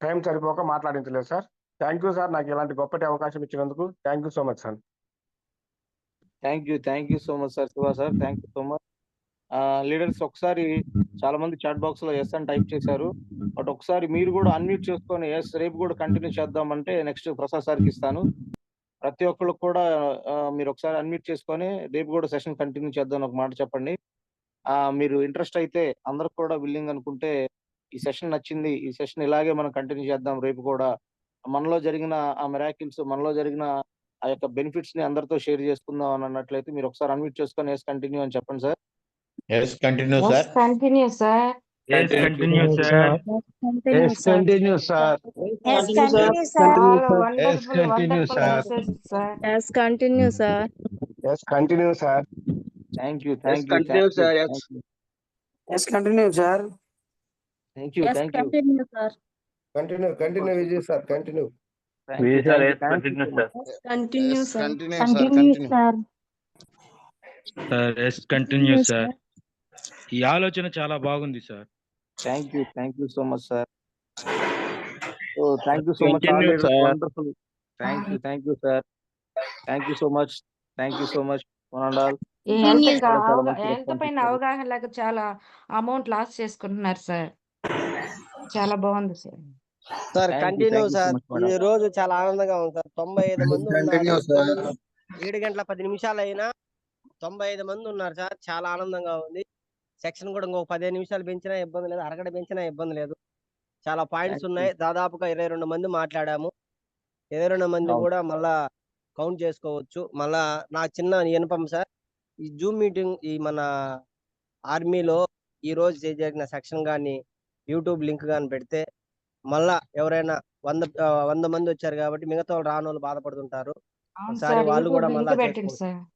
టైం సరిపోక మాట్లాడించలేదు సార్. థ్యాంక్ యూ సార్, నాకు ఇలాంటి గొప్పటి అవకాశం ఇచ్చినందుకు. Thank you so much sir. Thank you so much sir. Shiva sir thank you so much. Leaders ఒకసారి చాలా మంది చాట్ బాక్స్ లో ఎస్ అని టైప్ చేశారు. బట్ ఒకసారి మీరు కూడా అన్మ్యూట్ చేసుకొని ఎస్ రేపు కూడా కంటిన్యూ చేద్దామంటే నెక్స్ట్ ప్రసాద్ సార్కి ఇస్తాను. ప్రతి ఒక్కళ్ళు కూడా మీరు ఒకసారి అన్మ్యూట్ చేసుకొని రేపు కూడా సెషన్ కంటిన్యూ చేద్దాం ఒక మాట చెప్పండి. మీరు ఇంట్రెస్ట్ అయితే అందరు కూడా విల్లింగ్ అనుకుంటే ఈ సెషన్ నచ్చింది, ఈ సెషన్ ఇలాగే మనం కంటిన్యూ చేద్దాం, రేపు కూడా మనలో జరిగిన ఆ మిరాకిల్స్, మనలో జరిగిన ఆ యొక్క బెనిఫిట్స్ ని అందరితో షేర్ చేసుకుందాం అని అన్నట్లయితే మీరు ఒకసారి అన్మ్యూట్ చేసుకొని ఎస్ కంటిన్యూ అని చెప్పండి sir. Yes, continue, Yes, sir. continue, sir. Yes, continue, sir. Yes, continue, sir. Yes, Continue, sir. continue, sir. All Yes, wonderful, continue, wonderful sir. message, sir. Yes, continue, sir. Yes, continue, sir. Thank you, Yes, thank you, continue, thank you, sir. Yes. Thank you, Yes, continue, sir. Thank you, Yes, thank you, continue, sir. Continue, Vijay, sir. Continue. Thank you, thank you, thank you so much. Yes, continue, sir. Continue, sir. Sir, yes, continue, sir. ఈ ఆలోచన చాలా బాగుంది sir. Thank you so much sir. So thank you so much all Continue, leaders, sir. Wonderful. Thank you sir. Thank you so much one and all. ఈ health చాలా మంచి health response పైన ఇచ్చారు. అవగాహన లేక చాలా అమౌంట్ లాస్ చేసుకుంటున్నారు sir. చాలా బాగుంది sir. Sir thank you continue so sir. Much madam. ఈ రోజు చాలా ఆనందంగా ఉంది సార్. 95 మంది ఉన్నారు. 7 గంటల 10 నిమిషాలు అయినా 95 మంది ఉన్నారు సార్. చాలా ఆనందంగా ఉంది. సెక్షన్ కూడా ఇంకొక 15 నిమిషాలు పెంచినా ఇబ్బంది లేదు, అరగంట పెంచినా ఇబ్బంది లేదు. చాలా పాయింట్స్ థ్యాంక్ యూ. ఉన్నాయి. దాదాపుగా 22 మంది మాట్లాడాము. 22 మంది అవును. కూడా మళ్ళా కౌంట్ చేసుకోవచ్చు. మళ్ళా నా చిన్న వినపం సార్, ఈ జూమ్ మీటింగ్ ఈ మన ఆర్మీలో ఈ రోజు జరిగిన సెక్షన్ గాని యూట్యూబ్ లింక్ గాని పెడితే మళ్ళా ఎవరైనా 100 మంది వచ్చారు కాబట్టి మిగతా వాళ్ళు రాని వాళ్ళు బాధపడుతుంటారు. అవును ఒకసారి సార్, వాళ్ళు కూడా యూట్యూబ్ మళ్ళా లింక్ పెట్టండి చేసుకోవచ్చు. సార్.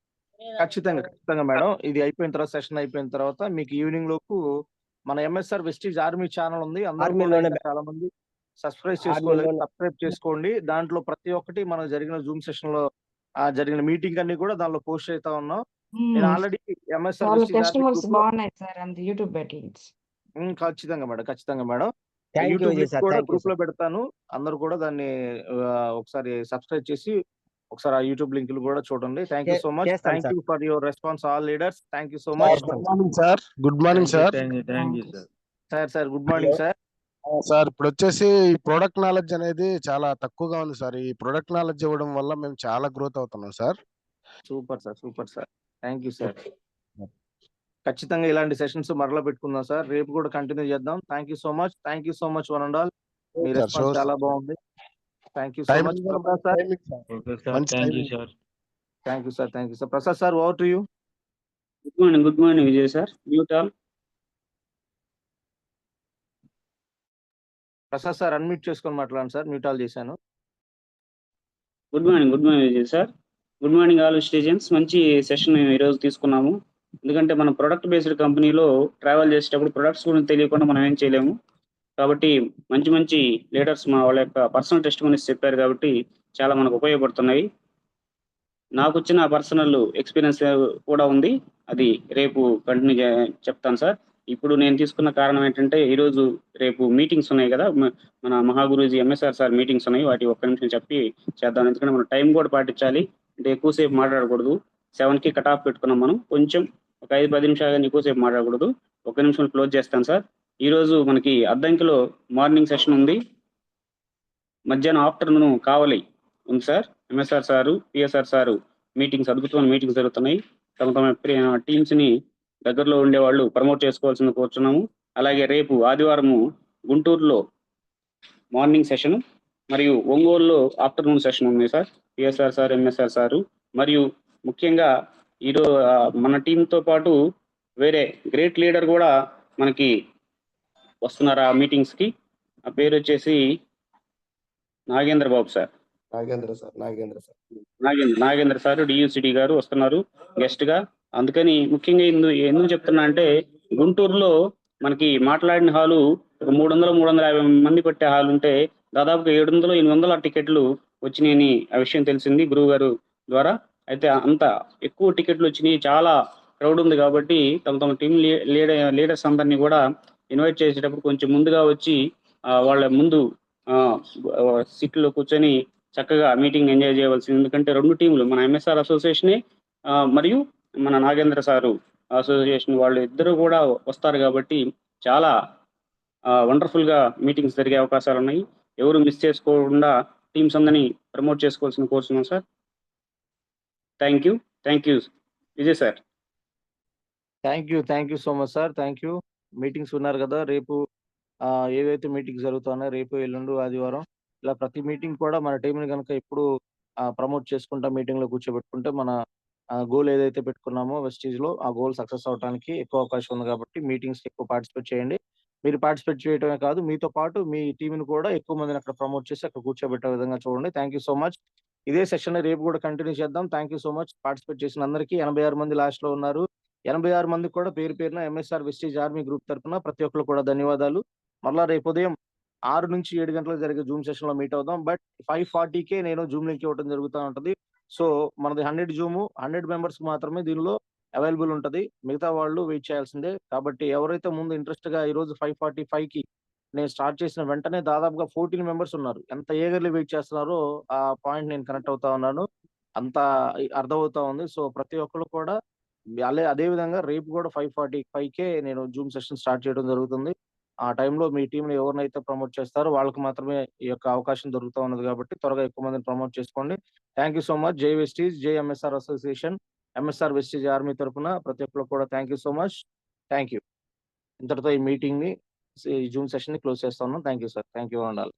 ఖచ్చితంగా మేడం. ఇది అయిపోయిన తర్వాత, సెషన్ అయిపోయిన తర్వాత మీకు ఈవినింగ్ లోపు మన ఎంఎస్ఆర్ వెస్టీజ్ ఆర్మీ ఛానల్ ఉంది. అందరూ కూడా ఆర్మీలోనే ఇంకా చాలా మంది సబ్స్క్రైబ్ చేసుకోలేదు. ఆర్మీలోనే సబ్స్క్రైబ్ చేసుకోండి. దాంట్లో ప్రతి ఒక్కటి మనకు జరిగిన జూమ్ సెషన్ లో జరిగిన మీటింగ్ అన్ని కూడా దానిలో పోస్ట్ అవుతా ఉన్నాం. నేను ఆల్రెడీ ఎంఎస్ఆర్ చాలా వెస్టీజ్ ఆర్మీ టెస్టిమోనియల్స్ గ్రూప్ లో బాగున్నాయి సార్. అంత యూట్యూబ్ పెట్టండి. ఖచ్చితంగా madam. Thank you YouTube Vijay link sir. కూడా థ్యాంక్ యూ గ్రూప్ లో సార్. పెడతాను. అందరూ కూడా దాన్ని ఒకసారి సబ్స్క్రైబ్ చేసి ఒకసారి ఆ యూట్యూబ్ లింకులు కూడా చూడండి. Thank you so much. చేస్తాను thank sir. You for your response all leaders. Thank you so much చేస్తాను. Good morning sir. Thank you, sir. Sir. Good morning sir. Sir ఇప్పుడు వచ్చేసి ఈ ప్రొడక్ట్ నాలెడ్జ్ అనేది చాలా తక్కువగా ఉంది సార్. ఈ ప్రొడక్ట్ నాలెడ్జ్ ఇవ్వడం వల్ల మేము చాలా గ్రోత్ అవుతున్నాం sir. Super sir. Thank you sir. ఖచ్చితంగా ఇలాంటి సెషన్స్ మరలా పెట్టుకుందాం సార్. రేపు కూడా కంటిన్యూ చేద్దాం. Thank you so much one and all. మీ సార్, రెస్పాన్స్ sure, చాలా sir. బాగుంది. Thank you so much timing కూడా Prasad sir. Timing sir. Okay, sir. మంచి Thank you, timing. sir. Thank you sir. Prasad sir, over to you. Good morning Vijay sir. Mute all. Prasad sir unmute చేసుకొని మాట్లాడండి sir. Mute all చేశాను. Good morning Vijay sir. Good morning all స్టేజన్స్. మంచి session మేము ఈరోజు తీసుకున్నాము. ఎందుకంటే మనం ప్రొడక్ట్ బేస్డ్ కంపెనీలో ట్రావెల్ చేసేటప్పుడు ప్రొడక్ట్స్ గురించి తెలియకుండా మనం ఏం చేయలేము. కాబట్టి మంచి లీడర్స్ మా వాళ్ళ యొక్క పర్సనల్ టెస్టిమోనీస్ చెప్పారు కాబట్టి చాలా మనకు ఉపయోగపడుతున్నాయి. నాకు వచ్చిన పర్సనల్ ఎక్స్పీరియన్స్ కూడా ఉంది. అది రేపు కంటిన్యూ చెప్తాను సార్. ఇప్పుడు నేను తీసుకున్న కారణం ఏంటంటే ఈరోజు రేపు మీటింగ్స్ ఉన్నాయి కదా, మన మహాగురూజీ ఎంఎస్ఆర్ సార్ మీటింగ్స్ ఉన్నాయి. వాటి ఒక్క నిమిషం చెప్పి చేద్దాం. ఎందుకంటే మనం టైం కూడా పాటించాలి. అంటే ఎక్కువసేపు మాట్లాడకూడదు. 7కి కట్ ఆఫ్ పెట్టుకున్నాం మనం. కొంచెం ఒక 5-10 నిమిషాలు కానీ ఎక్కువసేపు మాట్లాడకూడదు. 1 నిమిషం క్లోజ్ చేస్తాను సార్. ఈరోజు మనకి అద్దంకిలో మార్నింగ్ సెషన్ ఉంది. మధ్యాహ్నం ఆఫ్టర్నూన్ కావలి ఉంది sir. MSR sir, PSR sir meetings, అద్భుతమైన మీటింగ్స్ జరుగుతున్నాయి. తమ టీమ్స్ ని దగ్గరలో ఉండే వాళ్ళు ప్రమోట్ చేసుకోవాల్సింది కోరుచున్నాము. అలాగే రేపు ఆదివారము గుంటూరులో మార్నింగ్ సెషన్ మరియు ఒంగోలులో ఆఫ్టర్నూన్ సెషన్ ఉంది sir. PSR sir, MSR sir మరియు ముఖ్యంగా ఈరోజు మన టీంతో పాటు వేరే గ్రేట్ లీడర్ కూడా మనకి వస్తున్నారు ఆ మీటింగ్స్ కి. ఆ పేరు వచ్చేసి నాగేంద్ర బాబు సార్. నాగేంద్ర సార్ డియూసిడి గారు వస్తున్నారు గెస్ట్ గా. అందుకని ముఖ్యంగా ఎందుకు చెప్తున్నా అంటే గుంటూరులో మనకి మాట్లాడిన హాలు ఒక 300-350 మంది పట్టే హాల్ ఉంటే దాదాపుగా 700-800 టికెట్లు వచ్చినాయని ఆ విషయం తెలిసింది గురువు గారు ద్వారా. అయితే అంత ఎక్కువ టికెట్లు వచ్చినాయి, చాలా క్రౌడ్ ఉంది. కాబట్టి తమ టీం లీడర్స్ అందరినీ కూడా ఇన్వైట్ చేసేటప్పుడు కొంచెం ముందుగా వచ్చి వాళ్ళ ముందు సీట్లో కూర్చొని చక్కగా మీటింగ్ ఎంజాయ్ చేయవలసింది. ఎందుకంటే 2 టీంలు, మన ఎంఎస్ఆర్ అసోసియేషనే మరియు మన నాగేంద్ర సారు అసోసియేషన్ వాళ్ళు ఇద్దరు కూడా వస్తారు. కాబట్టి చాలా వండర్ఫుల్ గా మీటింగ్స్ జరిగే అవకాశాలు ఉన్నాయి. ఎవరు మిస్ చేసుకోకుండా టీమ్స్ అందరినీ ప్రమోట్ చేసుకోవాల్సిన కోరుతున్నాం sir. Thank you Vijay sir. Thank you so much sir. Thank you. Meetings ఉన్నారు కదా, రేపు ఏవైతే మీటింగ్స్ జరుగుతున్నాయో రేపు, ఎల్లుండి, ఆదివారం ఇలా ప్రతి మీటింగ్ కూడా మన టీంని కనుక ఎప్పుడు ప్రమోట్ చేసుకుంటా మీటింగ్లో కూర్చోబెట్టుకుంటే మన గోల్ ఏదైతే పెట్టుకున్నామో వెస్టీజ్లో ఆ గోల్ సక్సెస్ అవడానికి ఎక్కువ అవకాశం ఉంది. కాబట్టి మీటింగ్స్ ఎక్కువ పార్టిసిపేట్ చేయండి. మీరు పార్టిసిపేట్ చేయడమే కాదు, మీతో పాటు మీ టీంని కూడా ఎక్కువ మందిని అక్కడ ప్రమోట్ చేసి అక్కడ కూర్చోబెట్టే విధంగా చూడండి. Thank you so much. ఇదే సెషన్ రేపు కూడా కంటిన్యూ చేద్దాం. Thank you so much participate చేసిన అందరికీ. 86 మంది లాస్ట్ లో ఉన్నారు. 86 మందికి కూడా పేరు పేరున ఎంఎస్ఆర్ వెస్టీజ్ ఆర్మీ గ్రూప్ తరఫున ప్రతి ఒక్కరు కూడా ధన్యవాదాలు. మరలా రేపు ఉదయం 6 నుంచి 7 గంటలకు జరిగే జూమ్ సెషన్ లో మీట్ అవుదాం. బట్ 5:40కే నేను జూమ్ లింక్ ఇవ్వడం జరుగుతూ ఉంటది. సో మనది 100 జూమ్, 100 మెంబర్స్ మాత్రమే దీనిలో అవైలబుల్ ఉంటది. మిగతా వాళ్ళు వెయిట్ చేయాల్సిందే. కాబట్టి ఎవరైతే ముందు ఇంట్రెస్ట్ గా ఈ రోజు 5:45కి నేను స్టార్ట్ చేసిన వెంటనే దాదాపుగా 14 మెంబర్స్ ఉన్నారు. ఎంత ఏగర్లీ వెయిట్ చేస్తున్నారో ఆ పాయింట్ నేను కనెక్ట్ అవుతా ఉన్నాను. అంత అర్థమవుతా ఉంది. సో ప్రతి ఒక్కరు కూడా అదే విధంగా రేపు కూడా 5:45కే నేను జూమ్ సెషన్ స్టార్ట్ చేయడం జరుగుతుంది. ఆ టైంలో మీ టీంని ఎవరినైతే ప్రమోట్ చేస్తారో వాళ్ళకి మాత్రమే ఈ యొక్క అవకాశం దొరుకుతా ఉన్నది. కాబట్టి త్వరగా ఎక్కువ మందిని ప్రమోట్ చేసుకోండి. Thank you so much. జై వెస్టీజ్, జై MSR association, MSR Vestige army తరఫున ప్రతి ఒక్కరు కూడా thank you so much. Thank you. ఇంతటితో ఈ మీటింగ్ ని జూమ్ సెషన్ ని క్లోజ్ చేస్తా ఉన్నాం. Thank you sir. Thank you అండాలి.